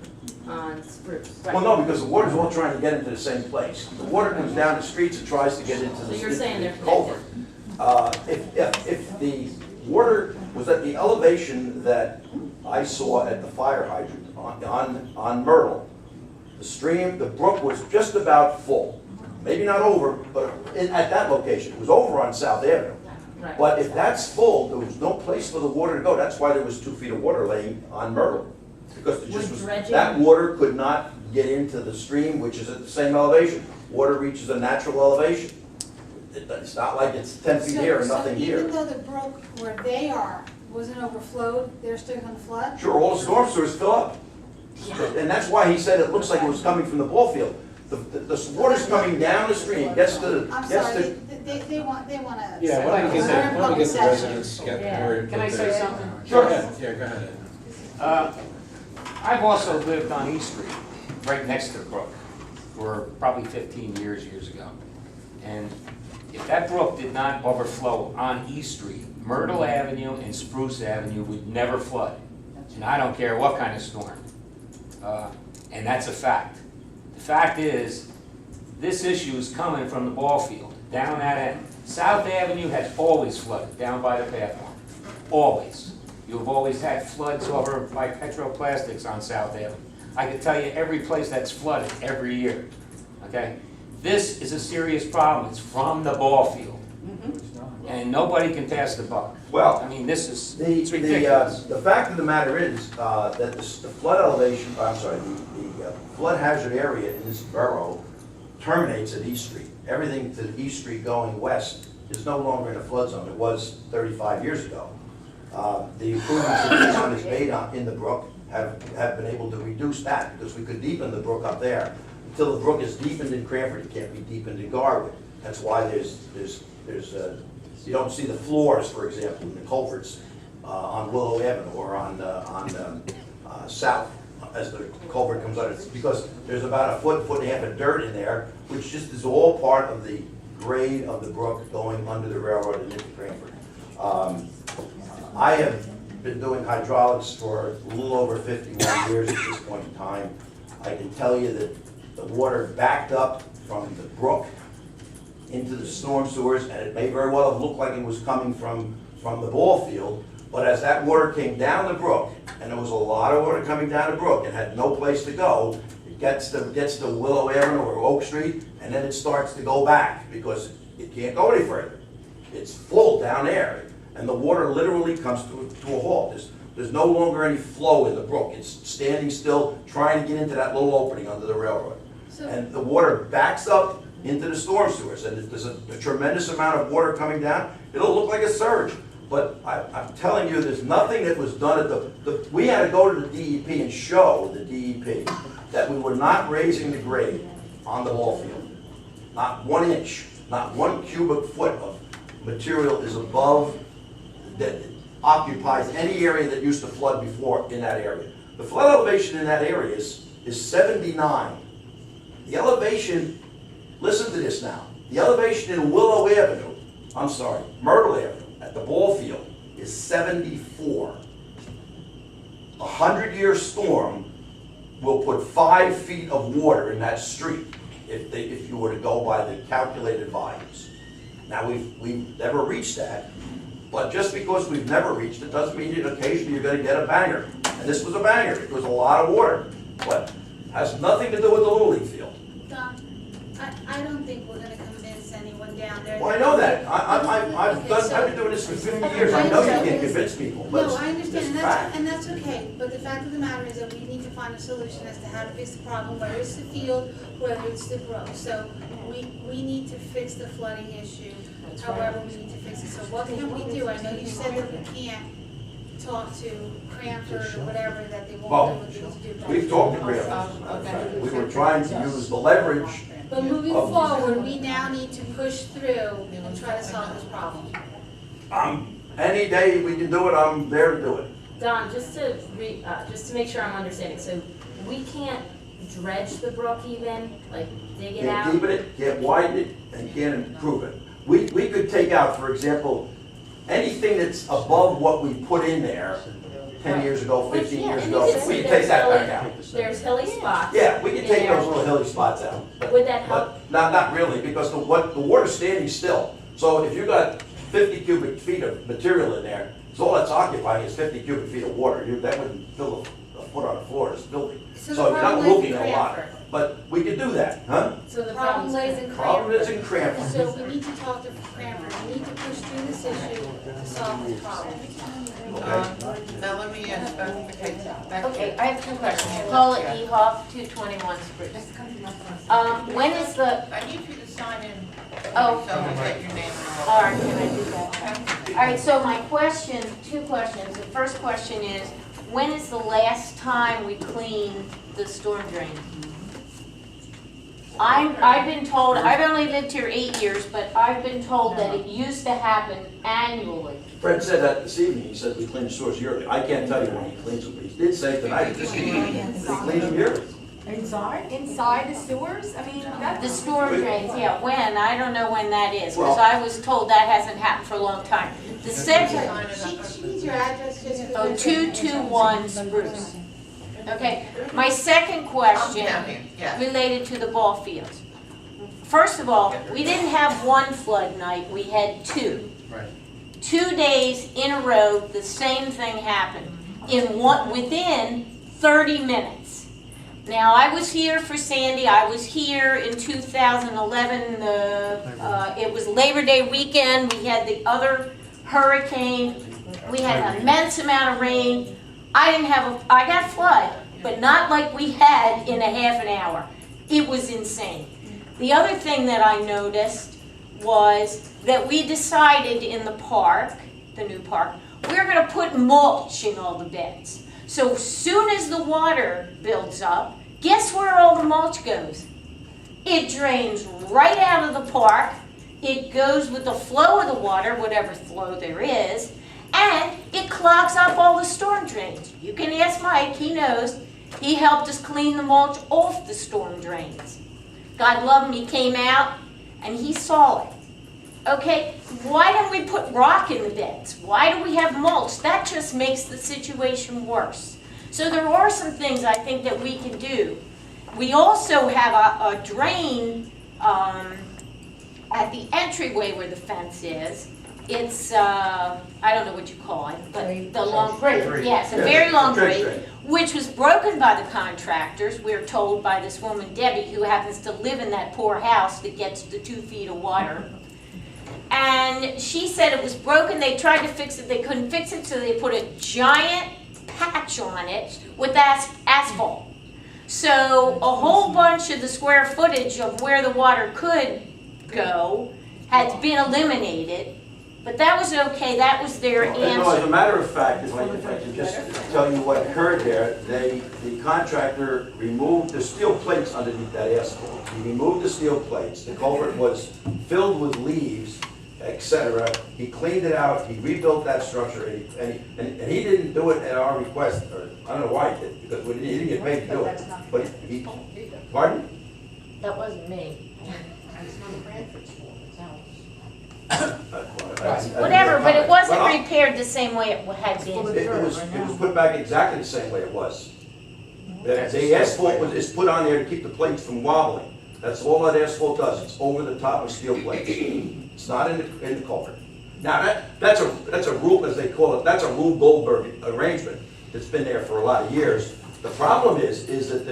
on Spruce. Well, no, because the water's all trying to get into the same place. The water comes down the streets and tries to get into So the you're saying they're culvert. If the water was at the elevation that I saw at the fire hydrant on Myrtle, the brook was just about full. Maybe not over, but at that location. It was over on South Avenue. Right. But if that's full, there was no place for the water to go. That's why there was 2 feet of water laying on Myrtle. Because that water could not get into the stream, which is at the same elevation. Water reaches a natural elevation. It's not like it's 10 feet here and nothing So here. even though the brook where they are wasn't overflowed, they're still gonna flood? Sure, all the storm sewers fill up. And that's why he said it looks like it was coming from the ball field. The water's coming down the street, gets to, I'm gets sorry, to. they wanna. Yeah, why don't we get They're in the public session. residents get more input Can I say there? something? Go ahead, yeah, go ahead. I've also lived on East Street, right next to the brook, for probably 15 years ago. And if that brook did not overflow on East Street, Myrtle Avenue and Spruce Avenue would never flood. And I don't care what kind of storm. And that's a fact. The fact is, this issue is coming from the ball field, down that end. South Avenue has always flooded, down by the pathway. Always. You've always had floods over by Petroplastics on South Avenue. I can tell you every place that's flooded every year, okay? This is a serious problem. It's from the ball field. And nobody can pass the buck. Well, I mean, this is, The, it's ridiculous. the fact of the matter is, that the flood elevation, I'm sorry, the flood hazard area in this borough terminates at East Street. Everything to East Street going west is no longer in a flood zone. It was 35 years ago. The improvements that the town has made in the brook have been able to reduce that, because we could deepen the brook up there. Until the brook is deepened in Cranford, it can't be deepened in Garwood. That's why you don't see the floors, for example, in the culverts on Willow Avenue or on South as the culvert comes out. It's because there's about a foot and a half of dirt in there, which just is all part of the grade of the brook going under the railroad and into Cranford. I have been doing hydraulics for a little over 51 years at this point in time. I can tell you that the water backed up from the brook into the storm sewers, and it may very well have looked like it was coming from the ball field, but as that water came down the brook, and there was a lot of water coming down the brook and had no place to go, it gets to Willow Avenue or Oak Street, and then it starts to go back, because it can't go any further. It's full down there, and the water literally comes to a halt. There's no longer any flow in the brook. It's standing still, trying to get into that little opening under the railroad. And the water backs up into the storm sewers, and if there's a tremendous amount of water coming down, it'll look like a surge. But I'm telling you, there's nothing that was done at we had to go to the DEP and show the DEP that we were not raising the grade on the ball field. Not 1 inch, not 1 cubic foot of material is above, that occupies any area that used to flood before in that area. The flood elevation in that area is 79. The elevation, listen to this now, the elevation in Myrtle Avenue, at the ball field, is 74. A 100-year storm will put 5 feet of water in that street if you were to go by the calculated volumes. Now, we've never reached that, but just because we've never reached it doesn't mean that occasionally you're going to get a banger. And this was a banger. It was a lot of water, but has nothing to do with the Little League field. Don, I don't think we're gonna convince anyone down there. Well, I know that. I've been doing this for 50 years. I know you can't convince people, but No, I it's understand, fact. and that's okay, but the fact of the matter is that we need to find a solution as to how to fix the problem, whether it's the field, whether it's the brook. So we need to fix the flooding issue, however we need to fix it. So what can we do? I know you said that we can't talk to Cranford or whatever, that they won't do what they need to do. We've talked to Graham, as a matter of fact. We were trying to use the leverage. But moving forward, we now need to push through and try to solve this problem. Any day we can do it, I'm there to do it. Don, just to make sure I'm understanding, so we can't dredge the brook even, like dig it out? Can't deepen it, can't widen it, and can't improve it. We could take out, for example, anything that's above what we put in there 10 years ago, 15 years ago, we can take that back out. There's hilly spots. Yeah, we can in take there. those little hilly spots out. Would that help? But not really, because the water's standing still. So if you got 50 cubic feet of material in there, so all that's occupying is 50 cubic feet of water. That wouldn't fill a foot on the floor, it's building. So So the you're not problem lays looking in at a lot. Cranford. But we could do that, huh? So the Problem lays in Problem is in Cranford. Cranford. So we need to talk to Cranford. We need to push through this issue to solve this problem. Now let me ask, back Okay, I have two questions. Paula E. Hoff, 221 Spruce. When is the, I need you to sign in. Oh. So we get your name and All right, can I do that? All right, so my question, 2 questions. The first question is, when is the last time we cleaned the storm drain? I've been told, I've only lived here 8 years, but I've been told that it used to happen annually. Fred said that this evening, he said we clean the sewers yearly. I can't tell you when he cleans them, but he did say tonight, this evening, he cleans them yearly. Inside the sewers? I mean, that's. The storm drains, yeah, when? I don't know when that is, because Well- I was told that hasn't happened for a long time. The second, She needs your address just for. oh, 221 Spruce. Okay, my second question Down here, yes. related to the ball fields. First of all, we didn't have one flood night, we had 2. Right. 2 days in a row, the same thing happened, within 30 minutes. Now, I was here for Sandy, I was here in 2011, it was Labor Day weekend, we had the other hurricane, we had an immense amount of rain. I got flood, but not like we had in a half an hour. It was insane. The other thing that I noticed was that we decided in the park, the new park, we're gonna put mulch in all the beds. So as soon as the water builds up, guess where all the mulch goes? It drains right out of the park, it goes with the flow of the water, whatever flow there is, and it clogs up all the storm drains. You can ask Mike, he knows. He helped us clean the mulch off the storm drains. God love him, he came out and he saw it. Okay, why don't we put rock in the beds? Why do we have mulch? That just makes the situation worse. So there are some things I think that we can do. We also have a drain at the entryway where the fence is. It's, I don't know what you call it, but the long grate. Yes, a very long grate, which was broken by the contractors, we're told by this woman Debbie, who happens to live in that poor house that gets the 2 feet of water. And she said it was broken, they tried to fix it, they couldn't fix it, so they put a giant patch on it with asphalt. So a whole bunch of the square footage of where the water could go has been eliminated. But that was okay, that was their No, as a answer. matter of fact, if I can just tell you what occurred there, the contractor removed the steel plates underneath that asphalt. He removed the steel plates, the culvert was filled with leaves, etc. He cleaned it out, he rebuilt that structure, and he didn't do it at our request, or I don't know why he did, because he didn't get paid to do it. But he, pardon? That wasn't me. Whatever, but it wasn't repaired the same way it had been. It was put back exactly the same way it was. The asphalt is put on there to keep the plates from wobbling. That's all that asphalt does, it's over the top of steel plates. It's not in the culvert. Now, that's a rule, as they call it, that's a Rube Goldberg arrangement that's been there for a lot of years. The problem is that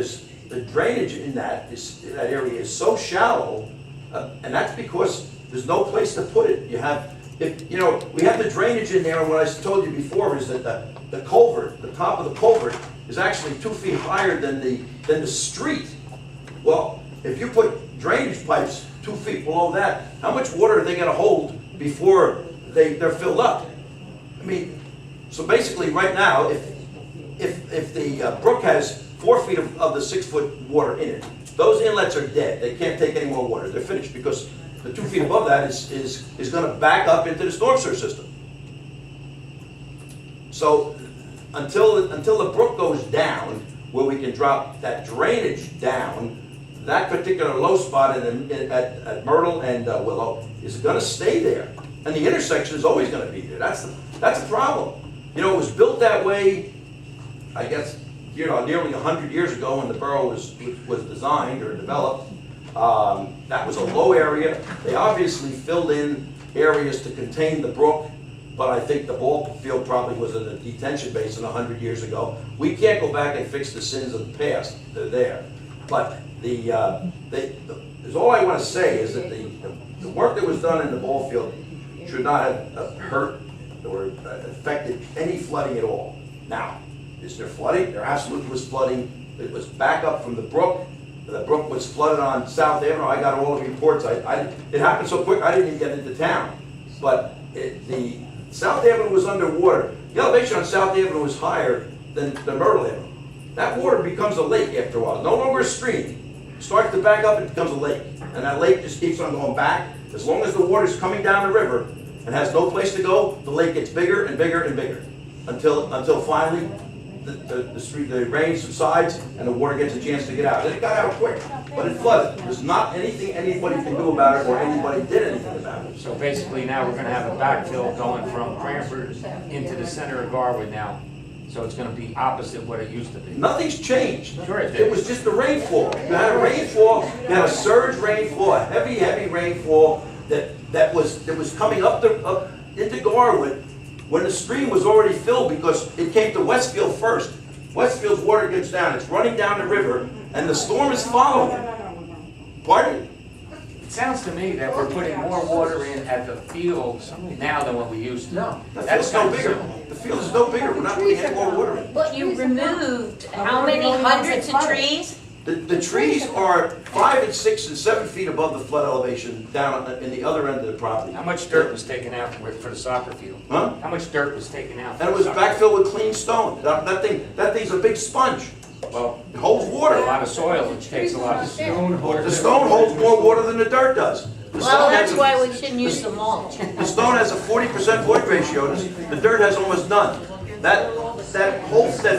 the drainage in that area is so shallow, and that's because there's no place to put it. We have the drainage in there, and what I told you before is that the culvert, the top of the culvert, is actually 2 feet higher than the street. Well, if you put drainage pipes 2 feet below that, how much water are they gonna hold before they're filled up? I mean, so basically right now, if the brook has 4 feet of the 6 foot water in it, those inlets are dead. They can't take any more water. They're finished because the 2 feet above that is gonna back up into the storm sewer system. So until the brook goes down, where we can drop that drainage down, that particular low spot at Myrtle and Willow is gonna stay there. And the intersection is always gonna be there. That's a problem. It was built that way, I guess, nearly 100 years ago when the borough was designed or developed. That was a low area. They obviously filled in areas to contain the brook, but I think the ball field probably was in a detention basin 100 years ago. We can't go back and fix the sins of the past. They're there. But all I want to say is that the work that was done in the ball field should not have hurt or affected any flooding at all. Now, is there flooding? There absolutely was flooding. It was back up from the brook. The brook was flooded on South Avenue. I got all the reports. It happened so quick I didn't even get into town. but the South Avenue was underwater. The elevation on South Avenue was higher than Myrtle Avenue. That water becomes a lake after a while, no longer a stream. It starts to back up, it becomes a lake. And that lake just keeps on going back. As long as the water's coming down the river and has no place to go, the lake gets bigger and bigger and bigger. Until finally the rain subsides and the water gets a chance to get out. And it got out quick, but it flooded. There's not anything anybody can do about it or anybody did anything about it. So basically now we're gonna have a backfill going from Cranford into the center of Garwood now. So it's gonna be opposite what it used to be. Nothing's changed. Sure it did. It was just the rainfall. You had a rainfall, you had a surge rainfall, a heavy, heavy rainfall that was coming up into Garwood when the stream was already filled because it came to Westfield first. Westfield's water gets down, it's running down the river, and the storm is following it. Pardon? It sounds to me that we're putting more water in at the fields now than what we used to. No, the That's field's no kind of bigger. simple. The field is no bigger. We're not putting any more water in. But you removed how many hundreds of trees? The trees are 5 and 6 and 7 feet above the flood elevation down in the other end of the property. How much dirt was taken out for the soccer field? Huh? How much dirt was taken out? And it was backfilled with clean stone. That thing's a big sponge. Well, It holds water. a lot of soil, which takes a lot of stone. The stone holds more water than the dirt does. The Well, stone that's has why we shouldn't use the mulch. The stone has a 40% void ratio, the dirt has almost none. That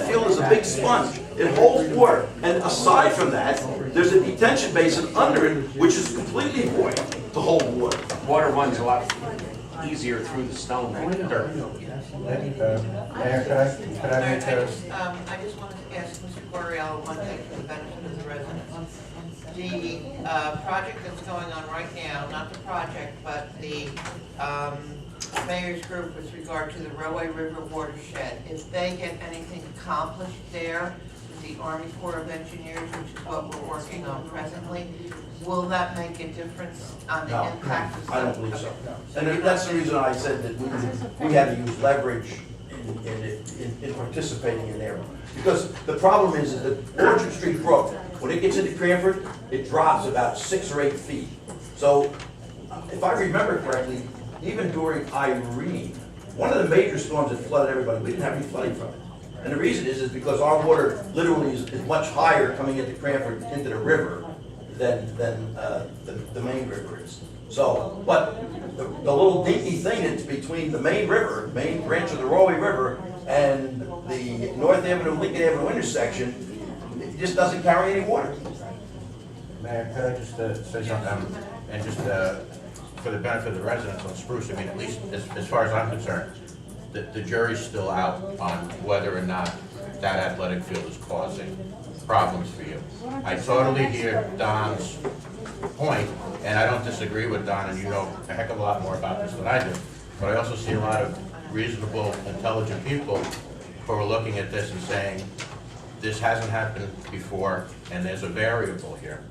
field is a big sponge. It holds water. And aside from that, there's a detention basin under it, which is completely void to hold water. Water runs a lot easier through the stone than the dirt. Mayor, could I make a... I just wanted to ask Mr. Coriello one thing for the benefit of the residents. The project that's going on right now, not the project, but the mayor's group with regard to the Railway River watershed, if they get anything accomplished there with the Army Corps of Engineers, which is what we're working on presently, will that make a difference on the impact of... I don't believe so. And that's the reason I said that we had to use leverage in participating in there. Because the problem is that Orchard Street Brook, when it gets into Cranford, it drops about 6 or 8 feet. So, if I remember correctly, even during Irene, one of the major storms that flooded everybody, we didn't have any flooding from it. And the reason is because our water literally is much higher coming into Cranford, into the river, than the main river is. So, but the little dinky thing that's between the main river, main branch of the Railway River, and the North Avenue, Lincoln Avenue intersection, it just doesn't carry any water. Mayor, could I just say something? And just for the benefit of the residents on Spruce, I mean, at least as far as I'm concerned, the jury's still out on whether or not that athletic field is causing problems for you. I totally hear Don's point, and I don't disagree with Don, and you know a heck of a lot more about this than I do, but I also see a lot of reasonable, intelligent people who are looking at this and saying, this hasn't happened before, and there's a variable here.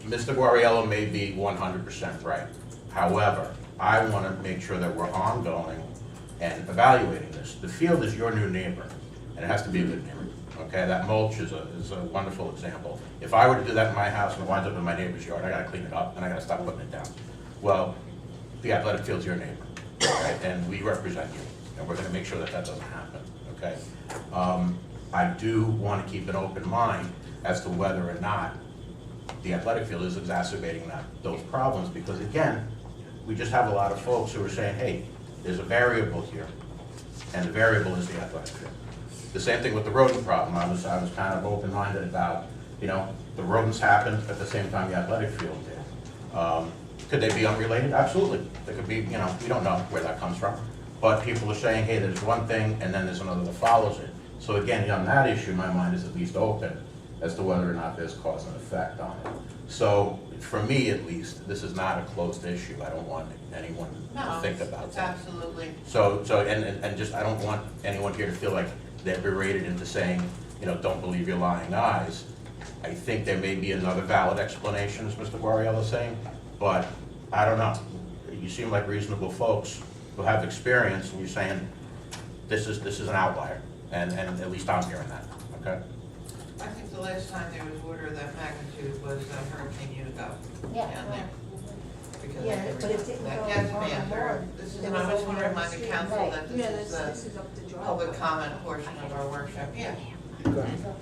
Mr. Guariello may be 100% right. However, I want to make sure that we're ongoing and evaluating this. The field is your new neighbor, and it has to be a good neighbor. Okay, that mulch is a wonderful example. If I were to do that in my house and it winds up in my neighbor's yard, I gotta clean it up and I gotta stop putting it down. Well, the athletic field's your neighbor, right? And we represent you, and we're gonna make sure that that doesn't happen, okay? I do want to keep an open mind as to whether or not the athletic field is exacerbating those problems, because again, we just have a lot of folks who are saying, hey, there's a variable here, and the variable is the athletic field. The same thing with the rodent problem. I was kind of open-minded about, the rodents happened at the same time the athletic field did. Could they be unrelated? Absolutely. They could be, we don't know where that comes from. But people are saying, hey, there's one thing and then there's another that follows it. So again, on that issue, my mind is at least open as to whether or not there's cause and effect on it. So for me, at least, this is not a closed issue. I don't want anyone to think about that. Absolutely. So and just, I don't want anyone here to feel like they're berated into saying, don't believe your lying eyes. I think there may be another valid explanation, as Mr. Guariello is saying, but I don't know. You seem like reasonable folks who have experience, and you're saying this is an outlier, and at least I'm hearing that, okay? I think the last time there was water of that magnitude was Hurricane Unigo Yeah. down there. Yeah, but it didn't go. Yes, ma'am, this is, and I was going to remind the council that this is the public comment portion of our workshop, yeah. Go ahead.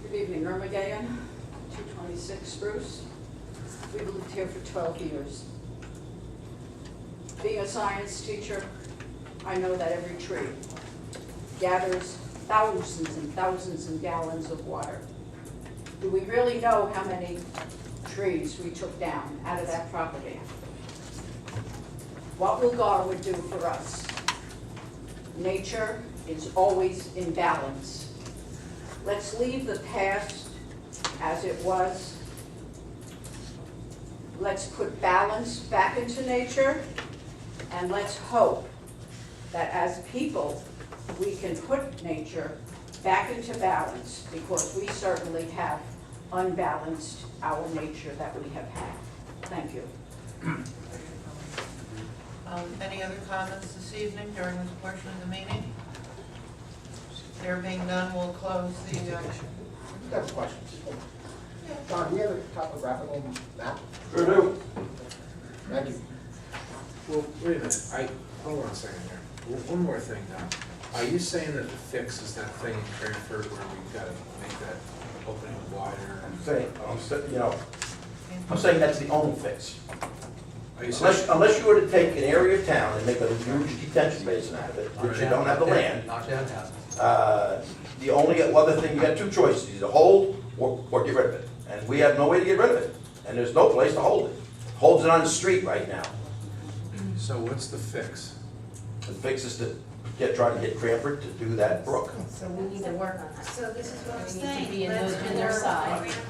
Good evening, Irma Gayan, 226 Spruce. We've lived here for 12 years. Being a science teacher, I know that every tree gathers thousands and thousands of gallons of water. Do we really know how many trees we took down out of that property? What will Garwood do for us? Nature is always in balance. Let's leave the past as it was. Let's put balance back into nature, and let's hope that as people, we can put nature back into balance, because we certainly have unbalanced our nature that we have had. Thank you. Any other comments this evening during this portion of the meeting? There being none, we'll close the, I have a question. Don, do you have a topographical map? Sure do. Thank you. Well, wait a minute, hold on a second here. One more thing, Don. Are you saying that the fix is that thing in Cranford where we've got to make that opening wider? I'm saying that's the only fix. Are you saying? Unless you were to take an area of town and make a huge detention basin out of it, which you don't have the land. Knock down houses. The only other thing, you got two choices, either hold or get rid of it. And we have no way to get rid of it. And there's no place to hold it. Holds it on the street right now. So what's the fix? The fix is to try to get Cranford to do that brook. So we need to work on that. So this is what I'm We need to saying. be in Let's their work side. on Cranford.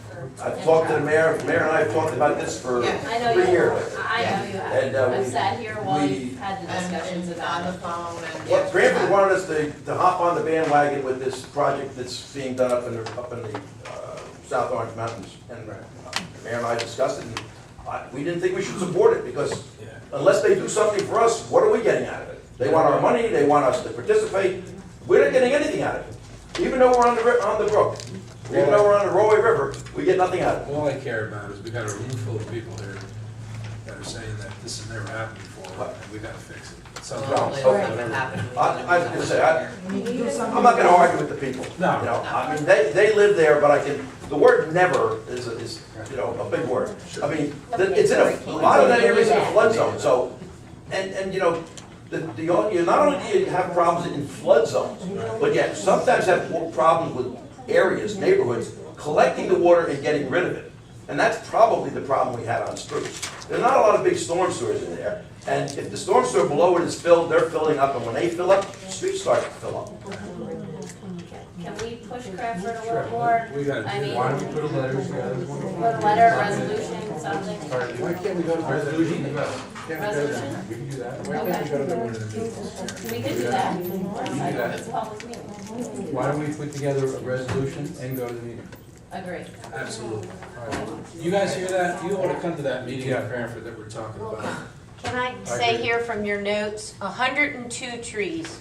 I've talked to the mayor and I have talked about this for Yes. I know 3 you years. have. I know you And, have. we- I've sat here while we- you've had the discussions and about on the it. phone and. Well, Cranford wanted us to hop on the bandwagon with this project that's being done up in the South Orange Mountains. And the mayor and I discussed it, and we didn't think we should support it, because Yeah. unless they do something for us, what are we getting out of it? They want our money, they want us to participate. We're not getting anything out of it. Even though we're on the brook, even though we're on the Roy River, we get nothing out of it. All I care about is we got a room full of people here that are saying that this has never happened before, and we gotta fix it. So, Well, it hasn't happened. I was gonna say, I'm not gonna argue with the people. No. You know, I mean, they live there, but the word never is a big word. I mean, it's in a lot of that area is in a flood zone, so, and you know, you not only do you have problems in flood zones, but yet sometimes have problems with areas, neighborhoods, collecting the water and getting rid of it. And that's probably the problem we had on Spruce. There's not a lot of big storm sewers in there, and if the storm sewer below it is filled, they're filling up, and when they fill up, the streets start to fill up. Can we push Cranford a little more? We gotta I do- mean, Why don't we put a letter together? put a letter, resolution, something? Why can't we go to Resolution, resolution? Resolution? we can do that. Why can't we go to one of the meetings? We could do that. that. It's a public meeting. Why don't we put together a resolution and go to the meeting? Agree. Absolutely. You guys hear that? You ought to come to that meeting in Cranford that we're talking about. Can I say here from your notes, 102 trees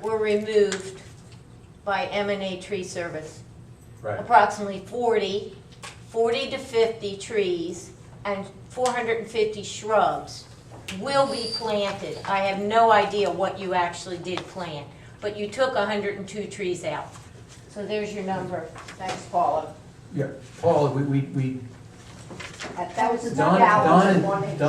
were removed by M&A Tree Service. Right. Approximately 40 to 50 trees, and 450 shrubs will be planted. I have no idea what you actually did plant, but you took 102 trees out. So there's your number. Thanks, Paula. Yeah, Paul, we, At thousands of Don, gallons in 1 inch.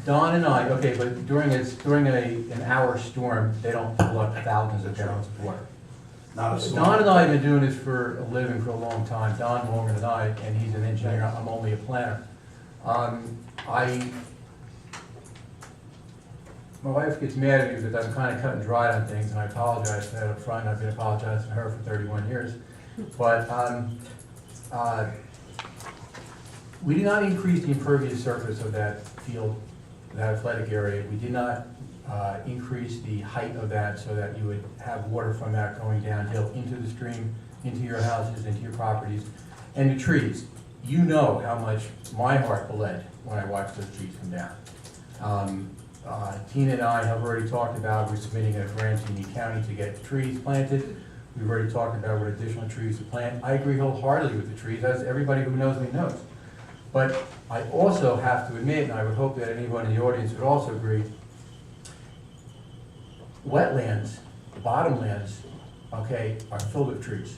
Don and I, okay, but during an hour storm, they don't fill up thousands of gallons of water. Not a storm. Don and I have been doing this for a living for a long time, Don longer than I, and he's an engineer, I'm only a planner. My wife gets mad at me because I'm kind of cut and dried on things, and I apologize for that up front. I've been apologizing to her for 31 years. But We did not increase the impervious surface of that field, that athletic area. We did not increase the height of that so that you would have water from that going downhill into the stream, into your houses, into your properties. And the trees, you know how much my heart bled when I watched those trees come down. Tina and I have already talked about, we're submitting a grant in the county to get trees planted. We've already talked about what additional trees to plant. I agree wholeheartedly with the trees, as everybody who knows me knows. But I also have to admit, and I would hope that anyone in the audience would also agree, wetlands, bottomlands, okay, are filled with trees.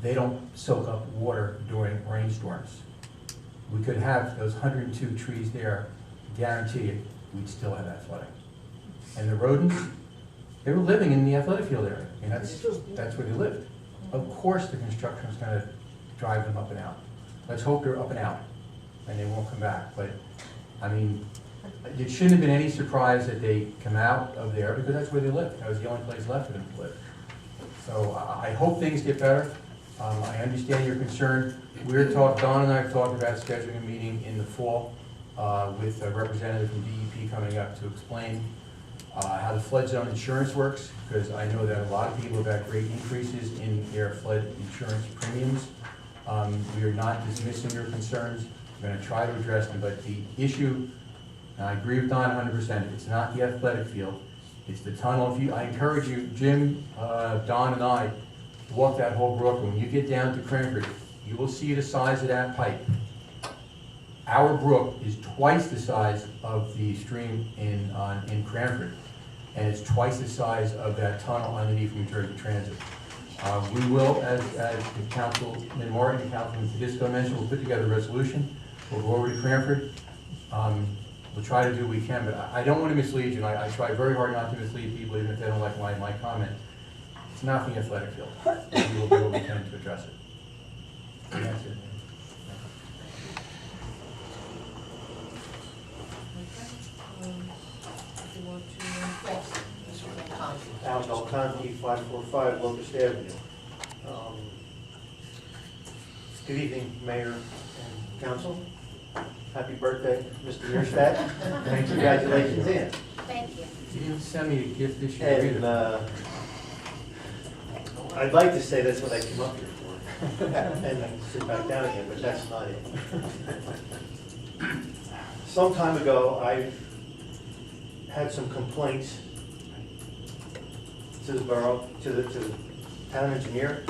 They don't soak up water during rainstorms. We could have those 102 trees there, guarantee it, we'd still have that flooding. And the rodents, they were living in the athletic field area, and that's where they lived. Of course the construction is gonna drive them up and out. Let's hope they're up and out, and they won't come back. But, I mean, it shouldn't have been any surprise that they come out of there, because that's where they lived. That was the only place left for them to live. So I hope things get better. I understand your concern. Don and I have talked about scheduling a meeting in the fall with a representative from DEP coming up to explain how the flood zone insurance works, because I know that a lot of people have had great increases in their flood insurance premiums. We are not dismissing your concerns. We're going to try to address them, but the issue, and I agree with Don 100%, it's not the athletic field, it's the tunnel. I encourage you, Jim, Don and I, to walk that whole brook. When you get down to Cranford, you will see the size of that pipe. Our brook is twice the size of the stream in Cranford, and it's twice the size of that tunnel underneath New Jersey Transit. We will, as Councilman Martin and Councilman Tedisco mentioned, we'll put together a resolution. We'll go over to Cranford. We'll try to do what we can, but I don't want to mislead you, and I try very hard not to mislead people, even if they don't like my comment. It's not the athletic field. We will do what we can to address it. And that's it. Al Belcanti, 545 Locust Avenue. Good evening, Mayor and Council. Happy birthday, Mr. Mearstadt. And congratulations, Ann. Thank you. You didn't send me a gift this year And either. I'd like to say that's what I came up here for, and sit back down again, but that's not it. Some time ago, I had some complaints to the borough, to the town engineer,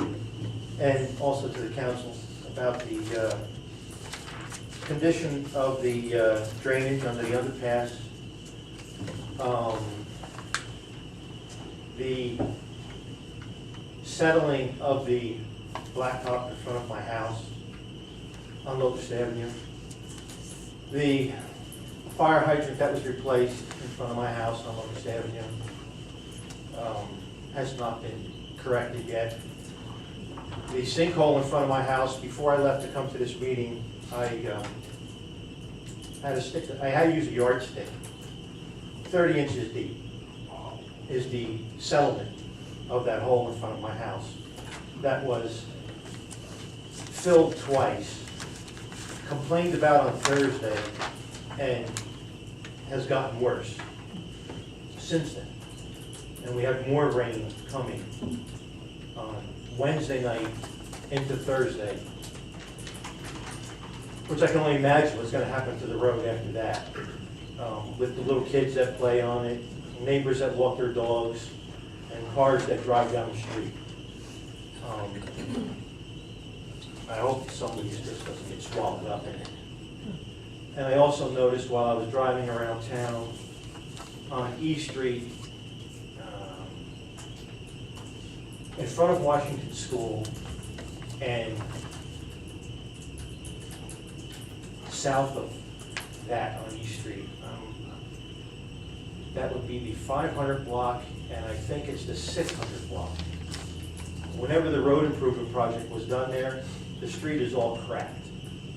and also to the council about the condition of the drainage under the underpass. The settling of the blacktop in front of my house on Locust Avenue. The fire hydrant that was replaced in front of my house on Locust Avenue has not been corrected yet. The sinkhole in front of my house, before I left to come to this meeting, I had to use a yardstick. 30 inches deep is the settlement of that hole in front of my house. That was filled twice, complained about on Thursday, and has gotten worse since then. And we have more rain coming on Wednesday night into Thursday, which I can only imagine what's going to happen to the road after that, with the little kids that play on it, neighbors that walk their dogs, and cars that drive down the street. I hope somebody just doesn't get swallowed up in it. And I also noticed while I was driving around town on E Street, in front of Washington School and south of that on E Street, that would be the 500 block, and I think it's the 600 block. Whenever the road improvement project was done there, the street is all cracked.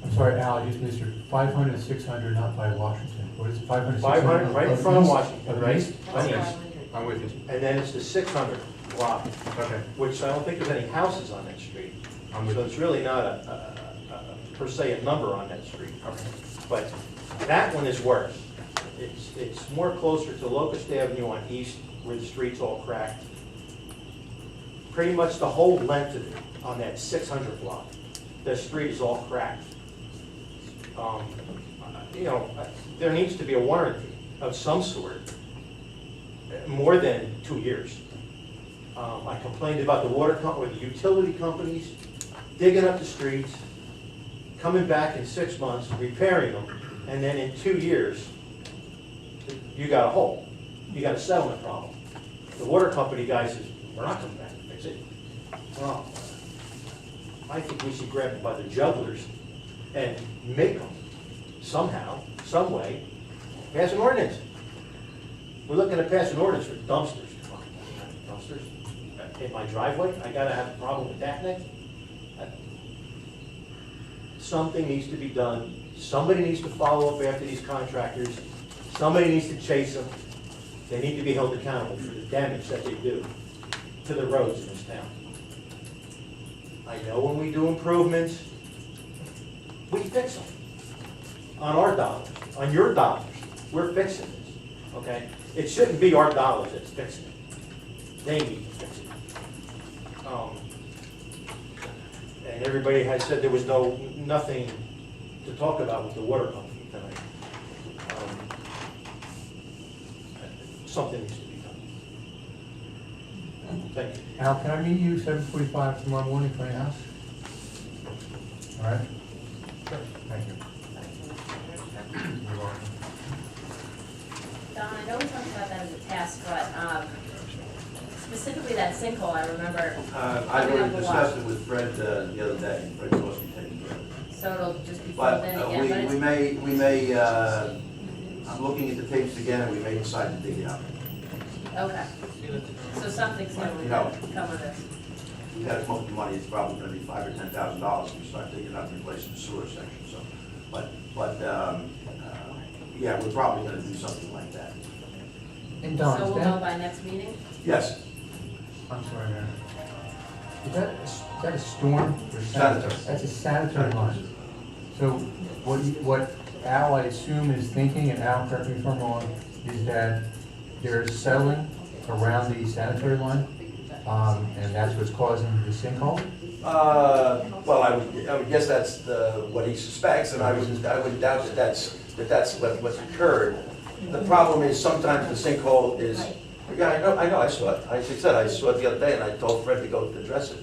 I'm sorry, Al, I just missed your 500 and 600, not by Washington. What is it, 500, 500, right in front of Washington, right? East? East. I'm with you. And then it's the 600 block, Okay. which I don't think there's any houses on that street. with So it's really not per se a number on that street. But that one is worse. It's more closer to Locust Avenue on East, where the street's all cracked. Pretty much the whole length of it on that 600 block, the street is all cracked. You know, there needs to be a warranty of some sort, more than 2 years. I complained about the water company, or the utility companies digging up the streets, coming back in 6 months, repairing them, and then in 2 years, you got a hole. You got a settlement problem. The water company guy says, we're not coming back to fix it. Well, I think we should grab it by the jugglers and make them somehow, some way, pass an ordinance. We're looking to pass an ordinance for dumpsters. Dumpsters in my driveway, I gotta have a problem with that next? Something needs to be done. Somebody needs to follow up after these contractors. Somebody needs to chase them. They need to be held accountable for the damage that they do to the roads in this town. I know when we do improvements, we fix them. On our dollars, on your dollars, we're fixing this, okay? It shouldn't be our dollars that's fixing it. They need to fix it. And everybody has said there was nothing to talk about with the water company tonight. Something needs to be done. Thank you. Al, can I meet you 7:45 tomorrow morning for your house? All right? Sure. Thank you. You're welcome. Don, I know we talked about that in the past, but specifically that sinkhole, I remember. I already discussed it with Fred the other day, and Fred supposed to be taking care of it. So it'll just be But filled in again, but it's. we may, I'm looking at the tapes again, and we may decide to dig it out. Okay. So something's gonna You know. come of this. We gotta come up with the money, it's probably gonna be $5,000 or $10,000 if we start digging up and replacing the sewer section, so. Yeah, we're probably gonna do something like that. And Don, So is we'll know that, by next meeting? Yes, I'm sorry, man. Is that a storm or Sanitary. That's a sanitary line. So what Al, I assume, is thinking, and Al, correct me if I'm wrong, is that they're settling around the sanitary line, and that's what's causing the sinkhole? well, I would guess that's what he suspects, and I would doubt that that's what's occurred. The problem is sometimes the sinkhole is, yeah, I know, I saw it. I said, I saw it the other day, and I told Fred to go address it.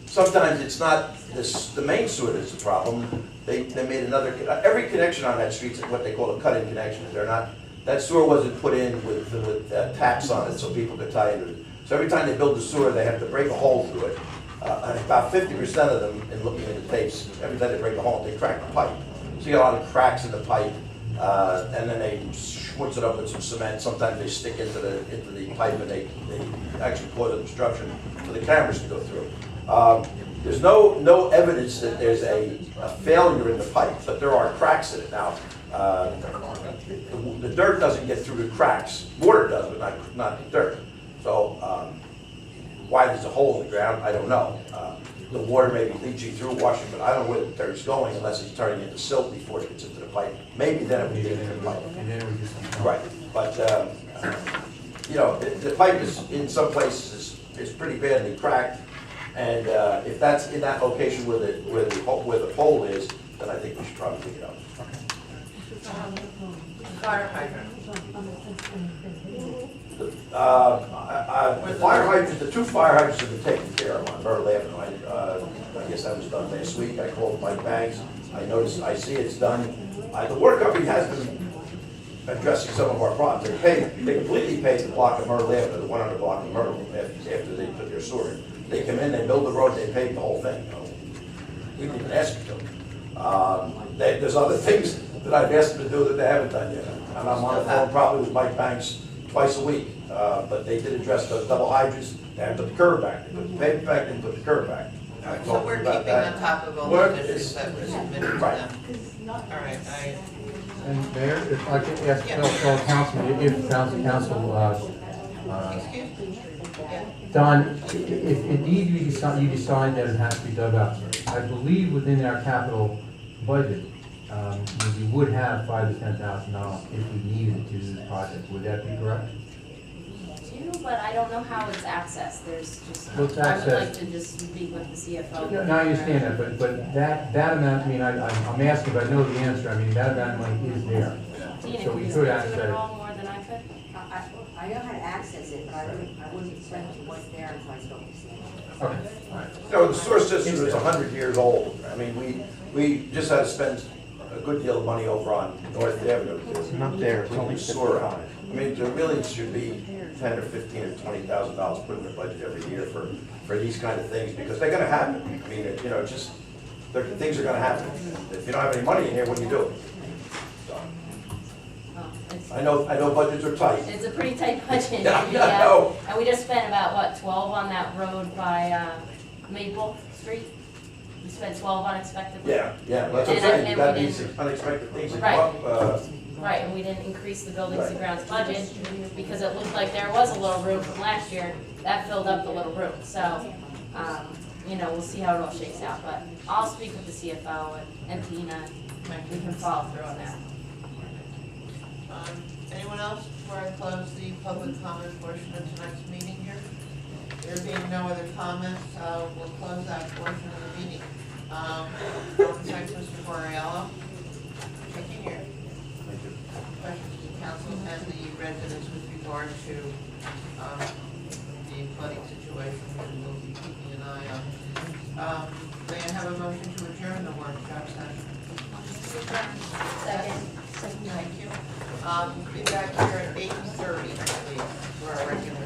Sometimes it's not the main sewer that's the problem. They made another, every connection on that street's what they call a cut-in connection. They're not, that sewer wasn't put in with taps on it so people could tie into it. So every time they build the sewer, they have to break a hole through it. About 50% of them, in looking at the tapes, every time they break a hole, they crack the pipe. So you get a lot of cracks in the pipe, and then they schmutz it up with some cement. Sometimes they stick into the pipe, and they actually cause obstruction for the cameras to go through. There's no evidence that there's a failure in the pipe, but there are cracks in it now. The dirt doesn't get through the cracks. Water does, but not the dirt. So why there's a hole in the ground, I don't know. The water may be leaching through, washing, but I don't know where the dirt's going unless it's turning into silt before it gets into the pipe. Maybe then it would get into the pipe. Right, but you know, the pipe is in some places is pretty badly cracked, and if that's in that location where the pole is, then I think we should probably dig it up. Fire hydrant. The fire hydrants, the two fire hydrants have been taken care of on Borough Avenue. I guess that was done last week. I called Mike Banks. I see it's done. The water company has been addressing some of our problems. They completely paid the block of Myrtle Avenue, the 100 block of Myrtle, after they put their sewer in. They come in, they build the road, they paved the whole thing. We didn't even ask them to. There's other things that I've asked them to do that they haven't done yet. And I'm on the phone probably with Mike Banks twice a week. But they did address those double hydrants. They had to put the curb back. They put the pavement back, they put the curb back. So we're keeping on top of all the issues that were submitted to them. All right, And Mayor, if I could ask fellow councilman, if council, excuse me. Don, if indeed you decide that it has to be dug up, I believe within our capital budget, you would have $5,000 to $10,000 if we needed to do this project. Would that be correct? But I don't know how it's accessed, there's just, Well, it's I would like accessed. to just speak with the CFO. No, I understand that, but that amount, I mean, I'm asking, but I know the answer, I mean, that amount of money is there. Tina, So can we you could speak to access it it. all more than I could? I know how to access it, but I wouldn't explain to you what's there until I spoke to Sandy. Okay, all right. You know, the sewer system is 100 years old. I mean, we just had to spend a good deal of money over on North Avenue. It's not there, it's only sewer out. 55. I mean, there really should be $10,000 or $15,000 or $20,000 put in the budget every year for these kind of things, because they're gonna happen. I mean, you know, just, things are gonna happen. If you don't have any money in here, what do you do? So, Oh, it's- I know budgets are tight. It's a pretty tight budget. Yeah, I know. And we just spent about, what, 12 on that road by Maple Street? We spent 12 unexpectedly. Yeah, that's what I'm And- saying, you and got we these didn't- unexpected things that Right. come up. Right, and we didn't increase the buildings and grounds budget because it looked like there was a little room from last year. That filled up the little room, so, you know, we'll see how it all shakes out. But I'll speak with the CFO and Tina, and we can follow through on that. Anyone else before I close the public comment portion of tonight's meeting here? There being no other comments, we'll close that portion of the meeting. Thanks, Mr. Borriello. Taking your questions to council and the residents with regard to the flooding situation, which we will be keeping an eye on. May I have a motion to adjourn the workshop session? Second. Thank you. Be back here at 8:30, please, for our regular